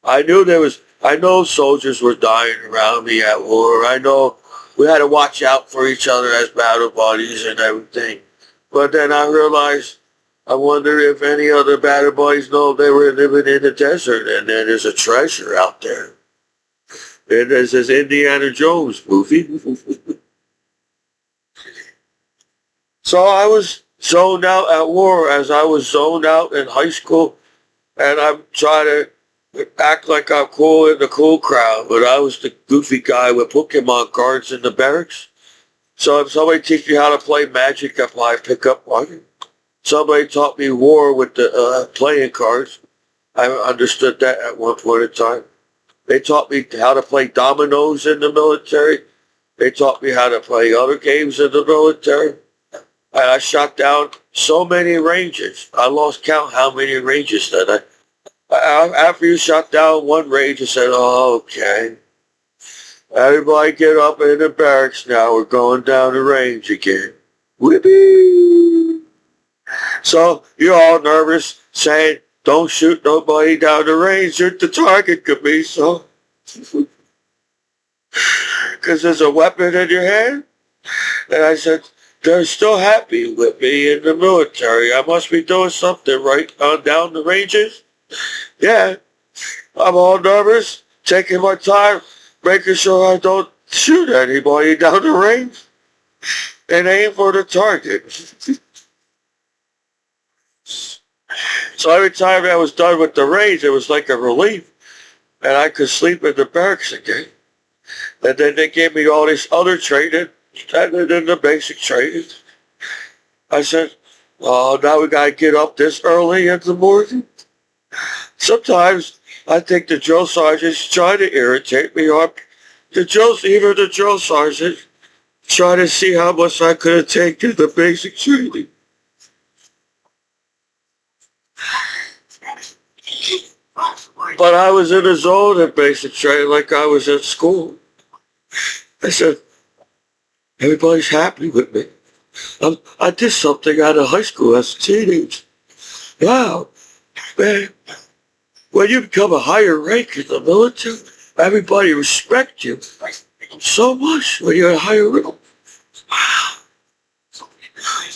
I know soldiers were dying around me at war. I know we had to watch out for each other as battle buddies and everything. But then I realized, I wonder if any other battle buddies know they were living in the desert and then there's a treasure out there. And there's this Indiana Jones movie. So I was zoned out at war as I was zoned out in high school. And I'm trying to act like I'm cool in the cool crowd, but I was the goofy guy with Pokemon cards in the barracks. So if somebody teach me how to play Magic, I probably pick up one. Somebody taught me war with the playing cards. I understood that at one point in time. They taught me how to play dominoes in the military. They taught me how to play other games in the military. And I shot down so many ranges. I lost count how many ranges that after you shot down one range, you said, oh, okay. Everybody get up in the barracks now. We're going down the range again. Whippy! So you're all nervous, saying, don't shoot nobody down the range. You're the target, Commiso. because there's a weapon in your hand? And I said, they're still happy with me in the military. I must be doing something right on down the ranges. Yeah, I'm all nervous, taking my time, making sure I don't shoot anybody down the range and aim for the target. So every time I was done with the range, it was like a relief, and I could sleep in the barracks again. And then they gave me all this other training, other than the basic training. I said, oh, now we got to get up this early in the morning. Sometimes I think the drill sergeants try to irritate me, or even the drill sergeant try to see how much I could have taken the basic training. But I was in a zone in basic training like I was at school. I said, everybody's happy with me. I did something out of high school as a teenager. Wow, man. When you become a higher rank in the military, everybody respects you so much when you're a higher rank. Wow.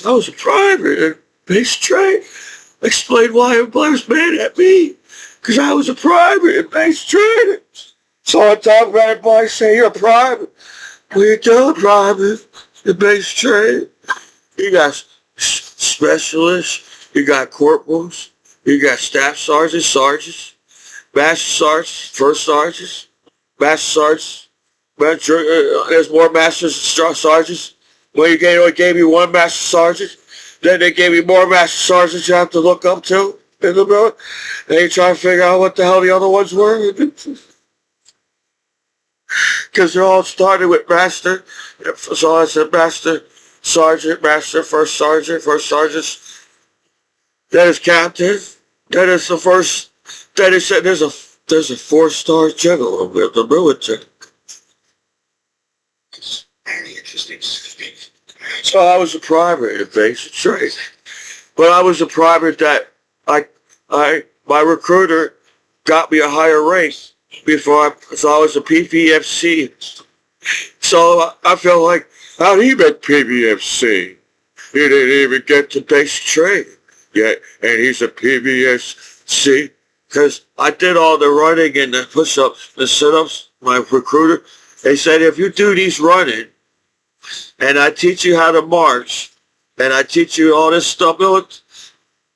I was a private in basic training. Explain why everybody was mad at me. Because I was a private in basic training. So I talk about everybody say you're a private. What you doing, private, in basic training? You got specialists, you got corporals, you got staff sergeants, sergeants, master sergeants, first sergeants, master sergeants. There's more master sergeants. When you gave me one master sergeant, then they gave me more master sergeants you have to look up to in the military. And you try to figure out what the hell the other ones were. Because they all started with master. So I said master, sergeant, master, first sergeant, then it's captain, then it's the first, then they said there's a 4-star general with the military. It's very interesting. So I was a private in basic training. But I was a private that my recruiter got me a higher rank so I was a PPFC. So I felt like, how'd he make PPFC? He didn't even get to basic training yet, and he's a PPFC. Because I did all the running and the push-ups, the sit-ups, my recruiter. They said, if you do these running, and I teach you how to march, and I teach you all this stuff, I'll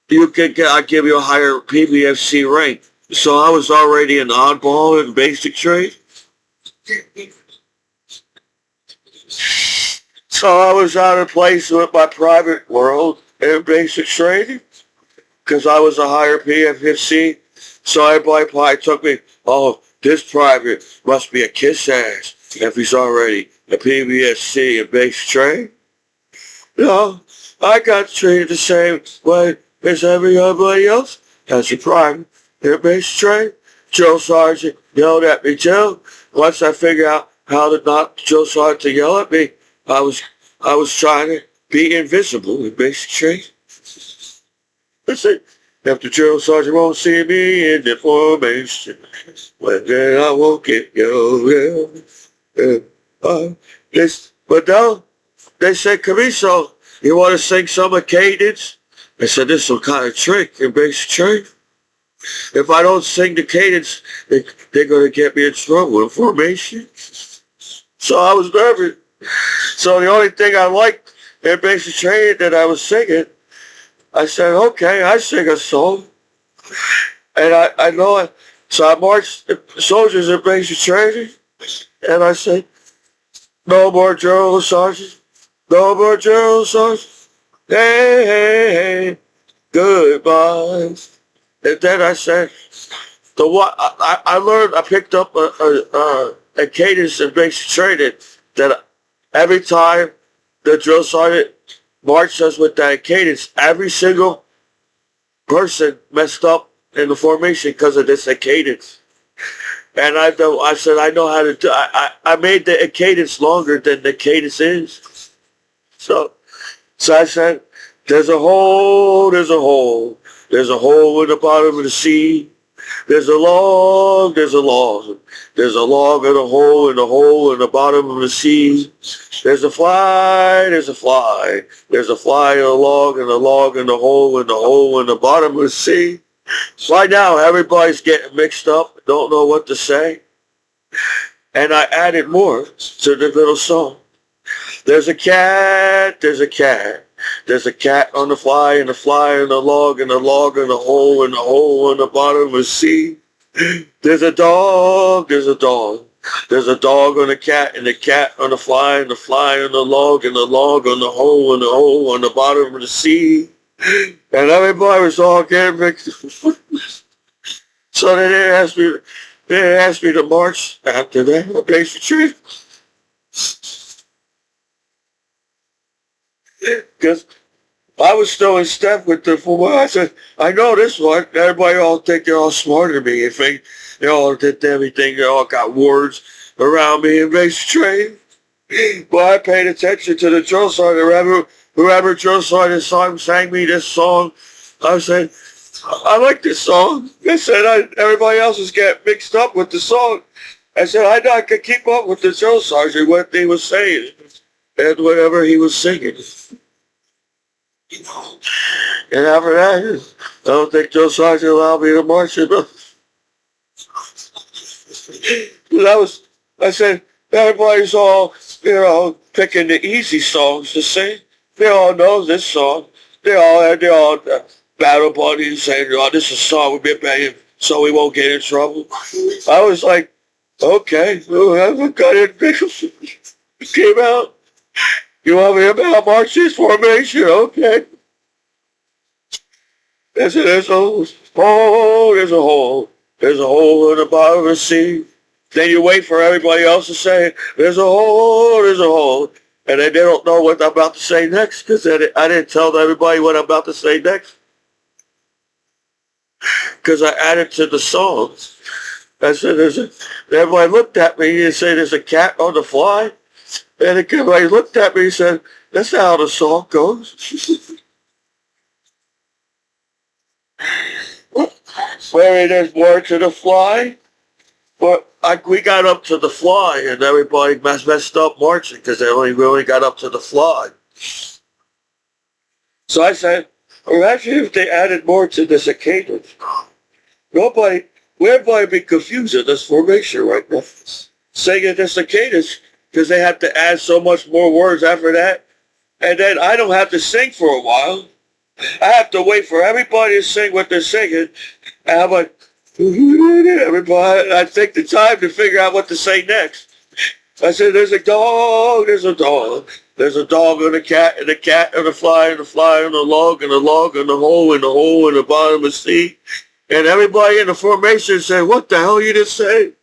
give you a higher PPFC rank. So I was already an oddball in basic training. So I was out of place with my private world in basic training because I was a higher PFC. So everybody probably took me, oh, this private must be a kiss ass if he's already a PBSC in basic training. No, I got treated the same way as everybody else as a private in basic training. Drill sergeant yelled at me too. Once I figured out how to not drill sergeant to yell at me, I was trying to be invisible in basic training. That's it. If the drill sergeant won't see me in the formation, well then I won't get you. But no, they said, Commiso, you want to sing some of cadence? I said, this is some kind of trick in basic training. If I don't sing the cadence, they're going to get me in trouble in formation. So I was nervous. So the only thing I liked in basic training that I was singing, I said, okay, I sing a song. And I know it. So I marched the soldiers in basic training. And I said, no more drill sergeants. No more drill sergeants. Hey, hey, hey. Goodbye. And then I said, I picked up a cadence in basic training that every time the drill sergeant marched us with that cadence, every single person messed up in the formation because of this cadence. And I said, I know how to do I made the cadence longer than the cadence is. So I said, there's a hole in the bottom of the sea. There's a log, there's a log. There's a log in a hole in the hole in the bottom of the sea. There's a fly, there's a fly. There's a fly in a log and a log in the hole in the bottom of the sea. Right now, everybody's getting mixed up, don't know what to say. And I added more to the little song. There's a cat, there's a cat. There's a cat on the fly and a fly in the log and a log in the hole in the bottom of the sea. There's a dog, there's a dog. There's a dog on the cat and the cat on the fly and the fly on the log and the log on the hole on the bottom of the sea. And everybody was all getting mixed. So they didn't ask me to march after that basic trip. Because I was still in step with the full. I said, I know this one. Everybody all think they're all smarter than me. If they all did everything, they all got words around me in basic training. But I paid attention to the drill sergeant. Whoever drill sergeant sang me this song, I said, I like this song. I said, everybody else is getting mixed up with the song. I said, I could keep up with the drill sergeant, what he was saying, and whatever he was singing. And after that, I don't think drill sergeant allowed me to march it. I said, everybody's all, picking the easy songs to sing. They all know this song. They all battle buddies saying, oh, this is a song we've been playing so we won't get in trouble. I was like, okay, whoever got it came out. You want me about march this formation? Okay. I said, there's a hole. There's a hole. There's a hole in the bottom of the sea. Then you wait for everybody else to say, there's a hole, there's a hole. And then they don't know what I'm about to say next because I didn't tell everybody what I'm about to say next. Because I added to the song. I said, everybody looked at me and said, there's a cat on the fly. And everybody looked at me and said, that's not how the song goes. Maybe there's more to the fly. But we got up to the fly and everybody messed up marching because we only got up to the fly. So I said, imagine if they added more to the cicadas. Everybody be confused in this formation right now. Singing the cicadas because they have to add so much more words after that. And then I don't have to sing for a while. I have to wait for everybody to sing what they're singing. And I'm like, everybody, I take the time to figure out what to say next. I said, there's a dog, there's a dog. There's a dog and a cat and the fly and the fly and the log and the log and the hole in the bottom of the sea. And everybody in the formation said, what the hell you just say?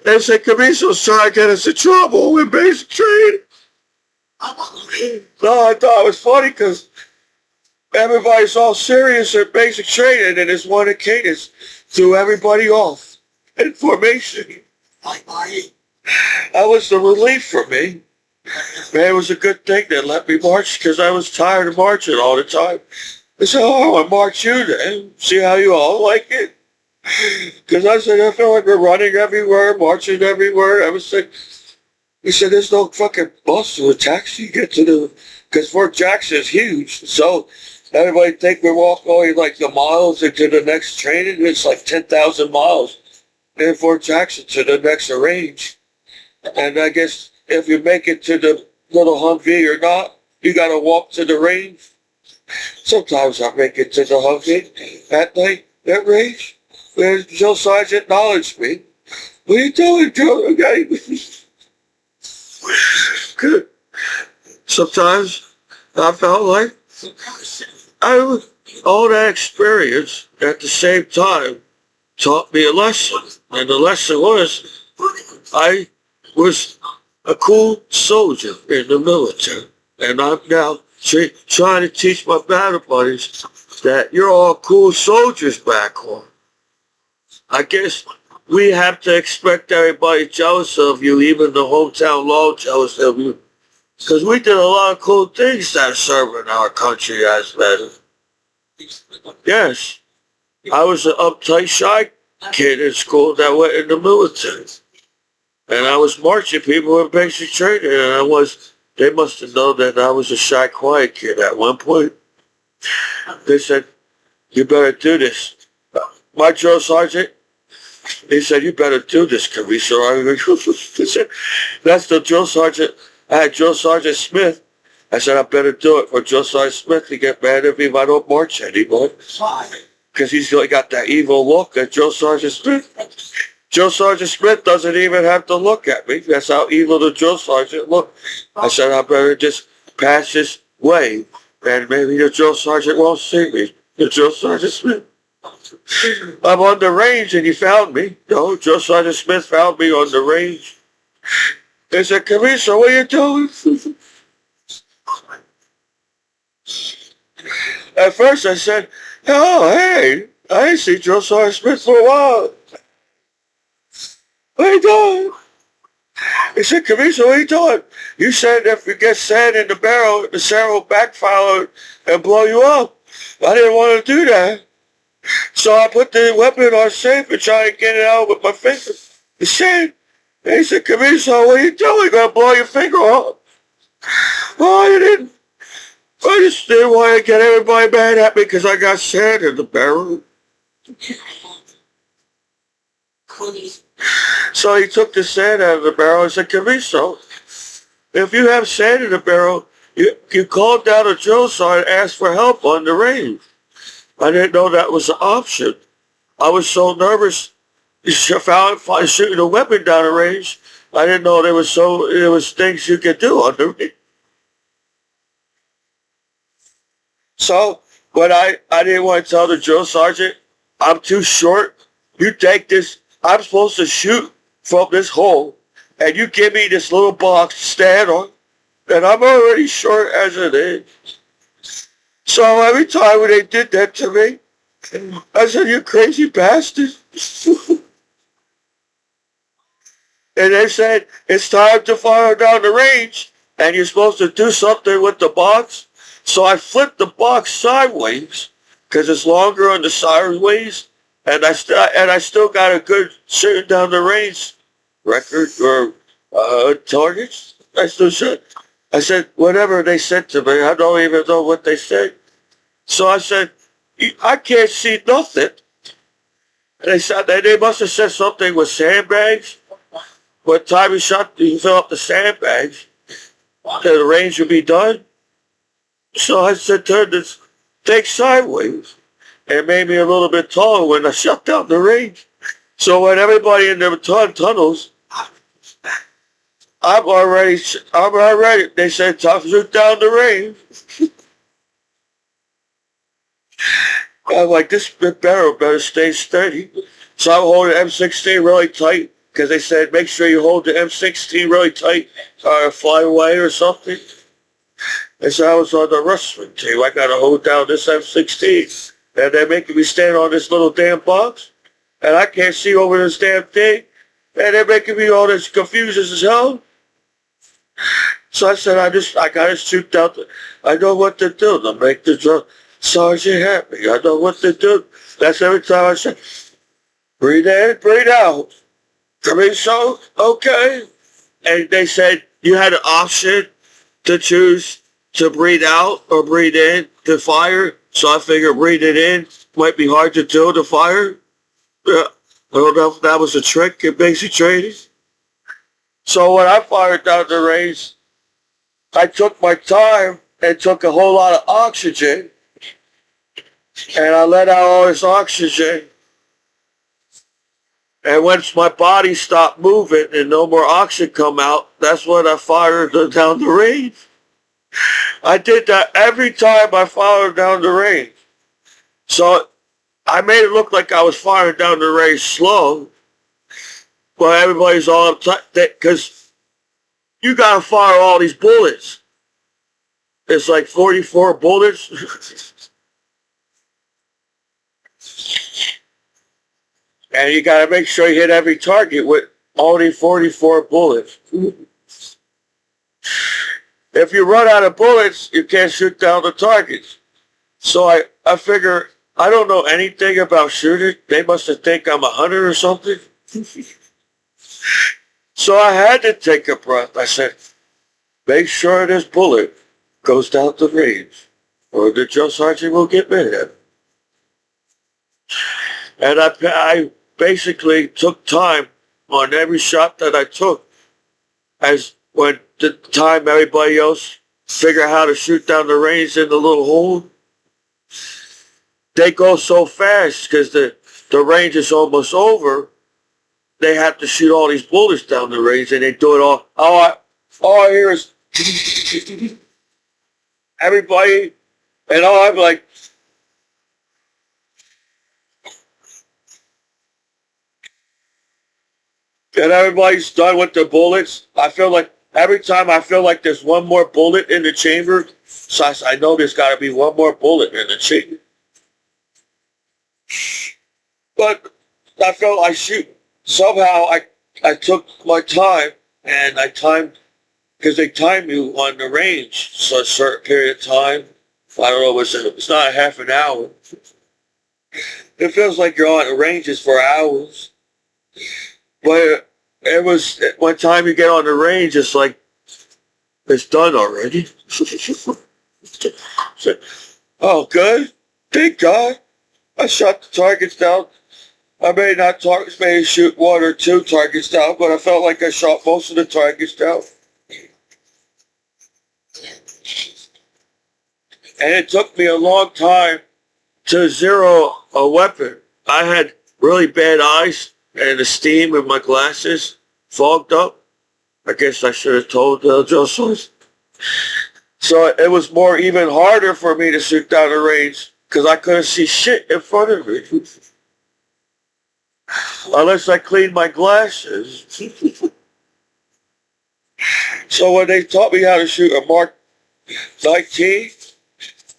They said, Commiso's trying to get us in trouble with basic training. No, I thought it was funny because everybody's all serious at basic training and this one cadence threw everybody off in formation. That was the relief for me. Man, it was a good thing they let me march because I was tired of marching all the time. I said, oh, I'll march you then. See how you all like it. Because I said, I feel like we're running everywhere, marching everywhere. I was like, he said, there's no fucking bus or a taxi to get to because Fort Jackson is huge. So everybody think we're walking like the miles into the next training. It's like 10,000 miles in Fort Jackson to the next range. And I guess if you make it to the little Humvee or not, you got to walk to the range. Sometimes I make it to the Humvee at night, that range. Where Joe Sergeant acknowledged me. What are you doing, Joe? Okay. Good. Sometimes I felt like all that experience at the same time taught me a lesson. And the lesson was I was a cool soldier in the military. And I'm now trying to teach my battle buddies that you're all cool soldiers back home. I guess we have to expect everybody jealous of you, even the hometown law jealous of you. Because we did a lot of cool things that are serving our country as veterans. Yes. I was an uptight, shy kid in school that went in the military. And I was marching people in basic training, and they must have known that I was a shy, quiet kid at one point. They said, you better do this. My drill sergeant, he said, you better do this, Commiso. I said, that's the drill sergeant. I had Drill Sergeant Smith. I said, I better do it for Drill Sergeant Smith to get mad at me if I don't march anymore. Because he's got that evil look that Drill Sergeant Smith. Drill Sergeant Smith doesn't even have to look at me. That's how evil the drill sergeant looked. I said, I better just pass this way, and maybe the drill sergeant won't see me. The Drill Sergeant Smith. I'm on the range, and he found me. No, Drill Sergeant Smith found me on the range. They said, Commiso, what are you doing? At first I said, oh, hey, I ain't seen Drill Sergeant Smith for a while. What are you doing? He said, Commiso, what are you doing? You said if you get sand in the barrel, the sand will backfire and blow you up. I didn't want to do that. So I put the weapon on safe and tried to get it out with my finger. The sand. And he said, Commiso, what are you doing? You're going to blow your finger off. Well, I didn't. I just didn't want to get everybody mad at me because I got sand in the barrel. So he took the sand out of the barrel and said, Commiso, if you have sand in the barrel, you call down a drill sergeant and ask for help on the range. I didn't know that was an option. I was so nervous shooting a weapon down the range. I didn't know there was things you could do on the range. So when I didn't want to tell the drill sergeant, I'm too short. You take this. I'm supposed to shoot from this hole, and you give me this little box to stand on, and I'm already short as it is. So every time when they did that to me, I said, you crazy bastard. And they said, it's time to fire down the range, and you're supposed to do something with the box. So I flipped the box sideways, because it's longer on the sideways, and I still got a good shooting down the range record or targets. I still shoot. I said, whatever they said to me, I don't even know what they said. So I said, I can't see nothing. And they said they must have said something with sandbags. What time you fill up the sandbags, the range would be done. So I said, turn this thing sideways. And it made me a little bit taller when I shut down the range. So when everybody in the tunnels, I'm already, they said, time to shoot down the range. I'm like, this barrel better stay steady. So I'm holding M16 really tight, because they said, make sure you hold the M16 really tight or fly away or something. They said I was on the wrestling team. I got to hold down this M16. And they're making me stand on this little damn box. And I can't see over this damn thing. And they're making me all this confused as hell. So I said, I got to shoot down. I know what to do to make the drill sergeant happy. I know what to do. That's every time I say, breathe in, breathe out. Commiso, okay. And they said you had an option to choose to breathe out or breathe in to fire. So I figured breathing in might be hard to do to fire. I don't know if that was a trick in basic training. So when I fired down the range, I took my time and took a whole lot of oxygen. And I let out all this oxygen. And once my body stopped moving and no more oxygen come out, that's when I fired down the range. I did that every time I fired down the range. So I made it look like I was firing down the range slow. But everybody's all upset because you got to fire all these bullets. It's like 44 bullets. And you got to make sure you hit every target with only 44 bullets. If you run out of bullets, you can't shoot down the targets. So I figure I don't know anything about shooting. They must have think I'm a hunter or something. So I had to take a breath. I said, make sure this bullet goes down the range, or the drill sergeant will get mad. And I basically took time on every shot that I took, as when the time everybody else figure how to shoot down the range in the little hole. They go so fast because the range is almost over. They have to shoot all these bullets down the range, and they do it all. All I hear is everybody, and all I'm like, and everybody's done with the bullets. I feel like every time I feel like there's one more bullet in the chamber, so I know there's got to be one more bullet in the chamber. But I felt I shoot. Somehow I took my time, and I timed, because they time you on the range, so a certain period of time. I don't know, it's not a half an hour. It feels like you're on the ranges for hours. But it was, one time you get on the range, it's like, it's done already. Oh, good. Thank God. I shot the targets down. I may not shoot one or two targets down, but I felt like I shot most of the targets down. And it took me a long time to zero a weapon. I had really bad eyes, and the steam in my glasses fogged up. I guess I should have told drill sergeant. So it was even harder for me to shoot down the range because I couldn't see shit in front of me. Unless I cleaned my glasses. So when they taught me how to shoot a Mark 19,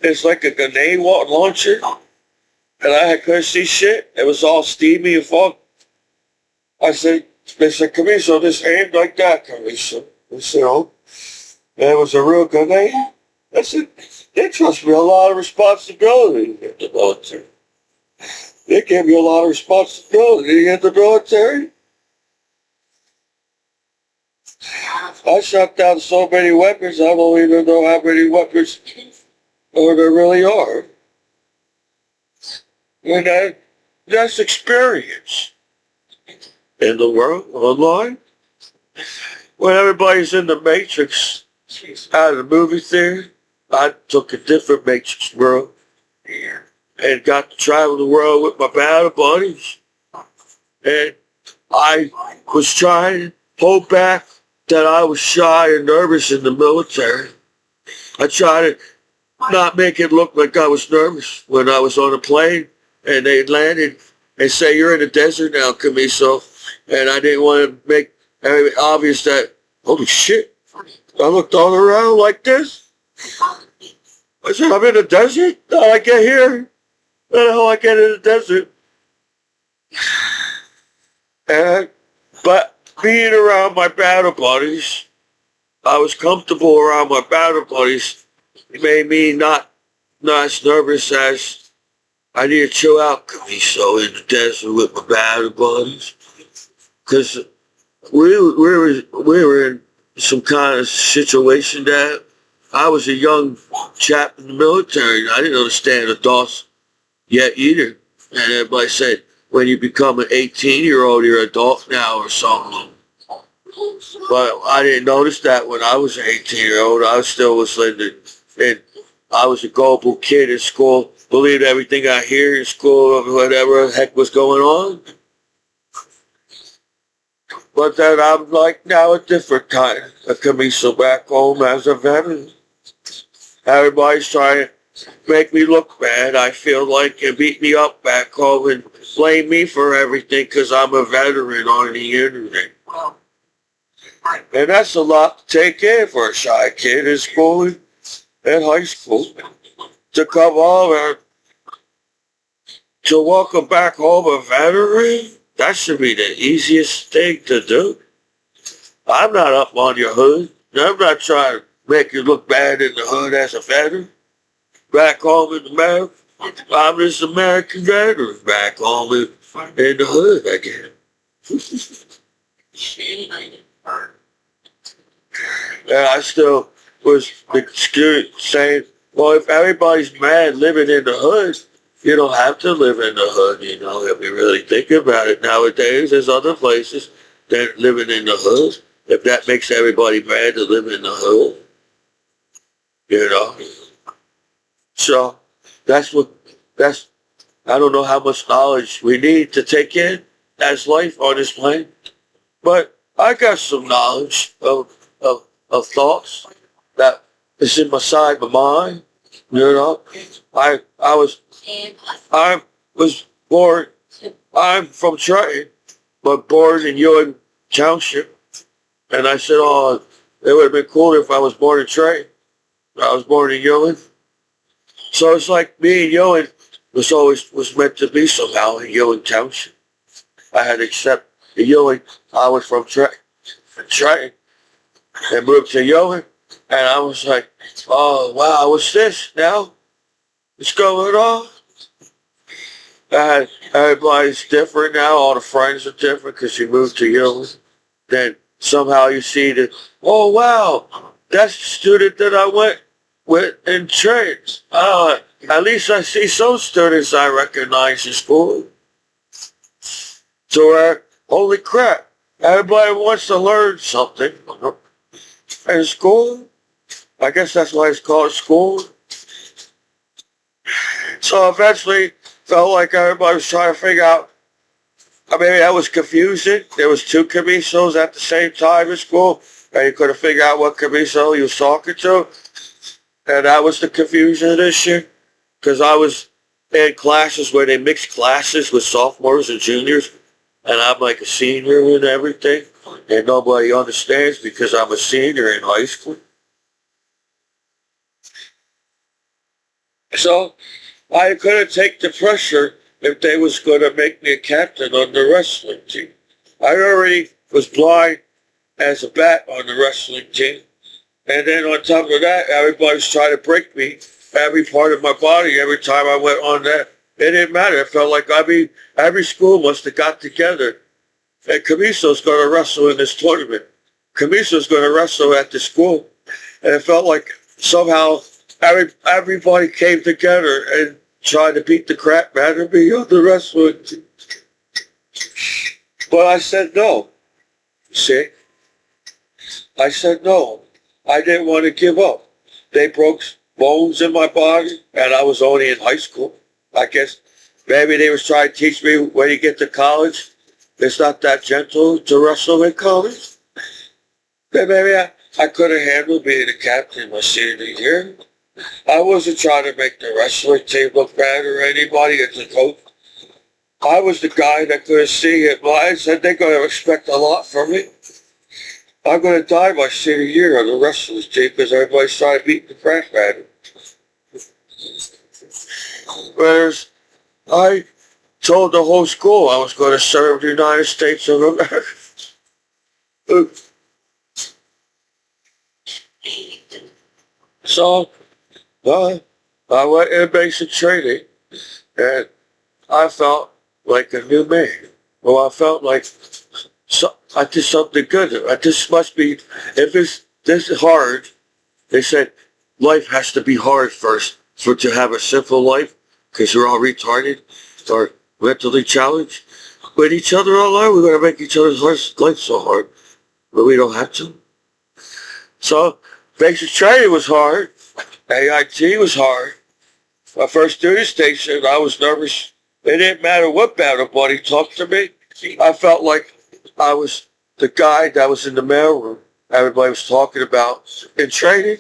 it's like a grenade launcher. And I couldn't see shit. It was all steamy and fog. They said, Commiso, this aimed like that, Commiso. I said, oh, it was a real grenade. I said, they trust me a lot of responsibility in the military. They gave me a lot of responsibility in the military. I shot down so many weapons, I don't even know how many weapons there really are. And that's experience. In the world, online, when everybody's in the Matrix out of the movie theater, I took a different Matrix world and got to travel the world with my battle buddies. And I was trying to hold back that I was shy and nervous in the military. I tried to not make it look like I was nervous when I was on a plane and they landed and say, you're in the desert now, Commiso. And I didn't want to make it obvious that, holy shit, I looked all around like this. I said, I'm in the desert? How did I get here? How the hell I get in the desert? But being around my battle buddies, I was comfortable around my battle buddies. It made me not as nervous as I need to chill out, Commiso, in the desert with my battle buddies. Because we were in some kind of situation that I was a young chap in the military. I didn't understand adults yet either. And everybody said, when you become an 18-year-old, you're an adult now or something. But I didn't notice that when I was an 18-year-old. I still was living, and I was a gullible kid in school, believed everything I hear in school, whatever the heck was going on. But then I'm like now a different kind of Commiso back home as a veteran. Everybody's trying to make me look bad. I feel like they beat me up back home and blame me for everything because I'm a veteran on the internet. And that's a lot to take in for a shy kid in school and high school. To come home and to welcome back home a veteran, that should be the easiest thing to do. I'm not up on your hood. I'm not trying to make you look bad in the hood as a veteran. Back home in America, I'm this American veteran back home in the hood again. And I still was saying, well, if everybody's mad living in the hood, you don't have to live in the hood, you know, if you really think about it. Nowadays, there's other places that living in the hood. If that makes everybody mad to live in the hood, you know. So that's, I don't know how much knowledge we need to take in as life on this plane, but I got some knowledge of thoughts that is in my side of my mind, you know. I was born, I'm from Trenton, but born in Ewing Township, and I said, oh, it would have been cool if I was born in Trenton. I was born in Ewing. So it's like me and Ewing was meant to be somehow in Ewing Township. I had to accept the Ewing. I was from Trenton and moved to Ewing, and I was like, oh wow, what's this now? What's going on? Everybody's different now. All the friends are different because you moved to Ewing. Then somehow you see that, oh wow, that's the student that I went with in trades. At least I see some students I recognize in school. So, holy crap, everybody wants to learn something in school. I guess that's why it's called school. So eventually, felt like everybody was trying to figure out. I mean, that was confusing. There was two Commisos at the same time in school, and you couldn't figure out what Commiso you was talking to. And that was the confusion this year, because I was in classes where they mixed classes with sophomores and juniors, and I'm like a senior and everything, and nobody understands because I'm a senior in high school. So I couldn't take the pressure if they was going to make me a captain on the wrestling team. I already was blind as a bat on the wrestling team. And then on top of that, everybody was trying to break me, every part of my body, every time I went on that. It didn't matter. It felt like, every school must have got together. And Commiso's going to wrestle in this tournament. Commiso's going to wrestle at the school. And it felt like somehow everybody came together and tried to beat the crap out of me on the wrestling team. But I said no. See? I said no. I didn't want to give up. They broke bones in my body, and I was only in high school. I guess maybe they was trying to teach me when you get to college, it's not that gentle to wrestle in college. Then maybe I could have handled being a captain my senior year. I wasn't trying to make the wrestling team look bad or anybody as a coach. I was the guy that could see it. Well, I said they're going to expect a lot from me. I'm going to die my senior year on the wrestling team because everybody's trying to beat the crap out of me. Whereas I told the whole school I was going to serve the United States of America. So, I went in basic training, and I felt like a new man. Well, I felt like I did something good. This must be, if it's this hard, they said life has to be hard first for to have a simple life, because we're all retarded or mentally challenged. With each other all our life, we're going to make each other's life so hard, but we don't have to. So, basic training was hard. AIT was hard. My first duty station, I was nervous. It didn't matter what battle buddy talked to me. I felt like I was the guy that was in the mailroom everybody was talking about in training.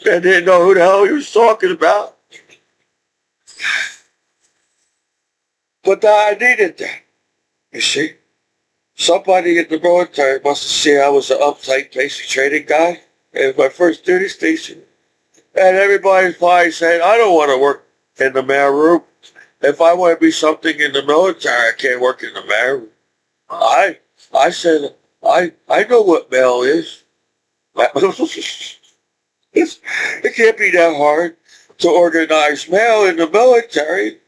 I didn't know who the hell he was talking about. But I needed that. You see? Somebody in the military must have seen I was an uptight basic training guy. It was my first duty station. And everybody's probably saying, I don't want to work in the mailroom. If I want to be something in the military, I can't work in the mailroom. I said, I know what mail is. It can't be that hard. to organize mail in the military.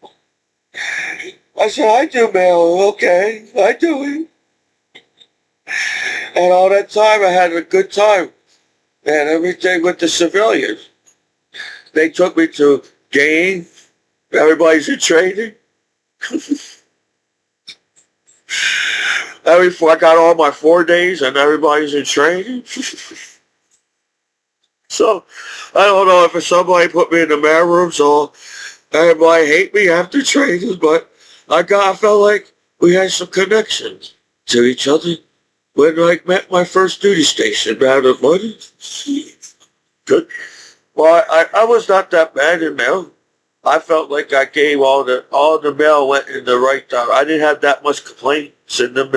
I said, I do mail, okay, I do it. And all that time I had a good time and everything with the civilians. They took me to game. Everybody's in training. I got all my 4 days and everybody's in training. So I don't know if somebody put me in the mail rooms or everybody hate me after training, but I felt like we had some connections to each other when I met my first duty station out of money. Good. Well, I was not that bad in mail. I felt like I gave all the mail went in the right time. I didn't have that much complaints in them,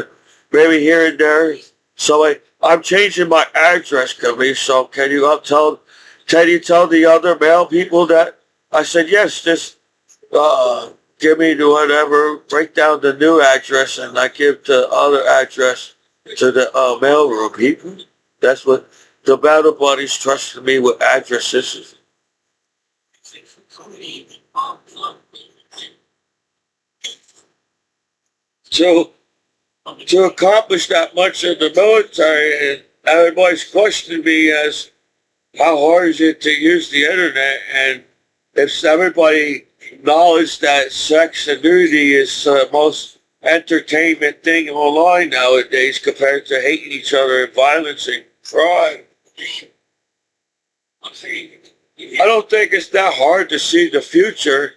maybe here and there. So I'm changing my address, Commiso. Can you tell the other mail people that? I said, yes, just give me the whatever, break down the new address, and I give the other address to the mailroom people. That's what the battle buddies trusted me with addresses. So to accomplish that much in the military, and everybody's questioning me as how hard is it to use the internet, and if everybody acknowledged that sex and nudity is the most entertainment thing online nowadays compared to hating each other and violence and crime. I don't think it's that hard to see the future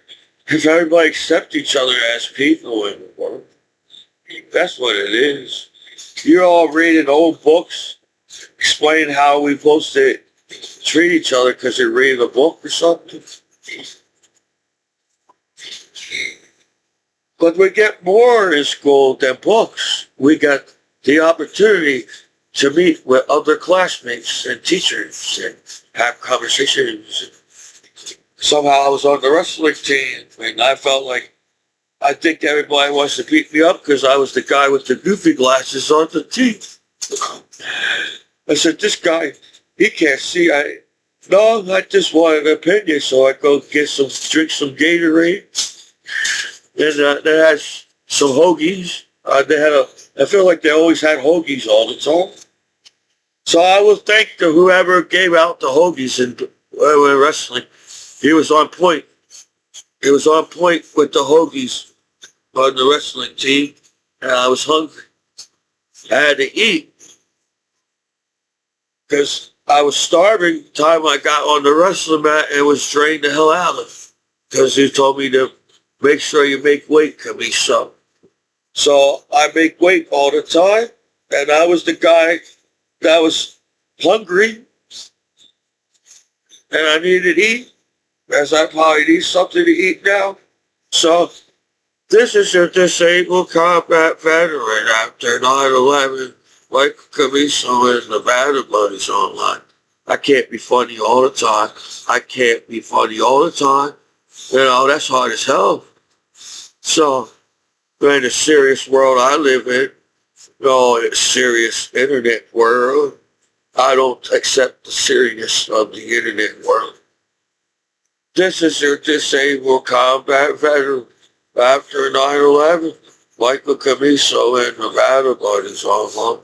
if everybody accepts each other as people in the world. That's what it is. You're all reading old books explaining how we're supposed to treat each other because you're reading a book or something. But we get more in school than books. We got the opportunity to meet with other classmates and teachers and have conversations. Somehow I was on the wrestling team, and I felt like I think everybody wants to beat me up because I was the guy with the goofy glasses on the team. I said, this guy, he can't see. No, I just wanted an opinion, so I go drink some Gatorade. And they had some hoagies. I feel like they always had hoagies all the time. So I will thank whoever gave out the hoagies in wrestling. He was on point. He was on point with the hoagies on the wrestling team. And I was hungry. I had to eat. Because I was starving the time I got on the wrestling mat and was drained the hell out of. Because he told me to make sure you make weight, Commiso. So I make weight all the time. And I was the guy that was hungry. And I needed to eat. As I probably need something to eat now. So this is your disabled combat veteran after 9/11, like Commiso and the Battle Buddies online. I can't be funny all the time. I can't be funny all the time. You know, that's hard as hell. So, in the serious world I live in, a serious internet world, I don't accept the seriousness of the internet world. This is your disabled combat veteran after 9/11, Michael Commiso and the Battle Buddies online.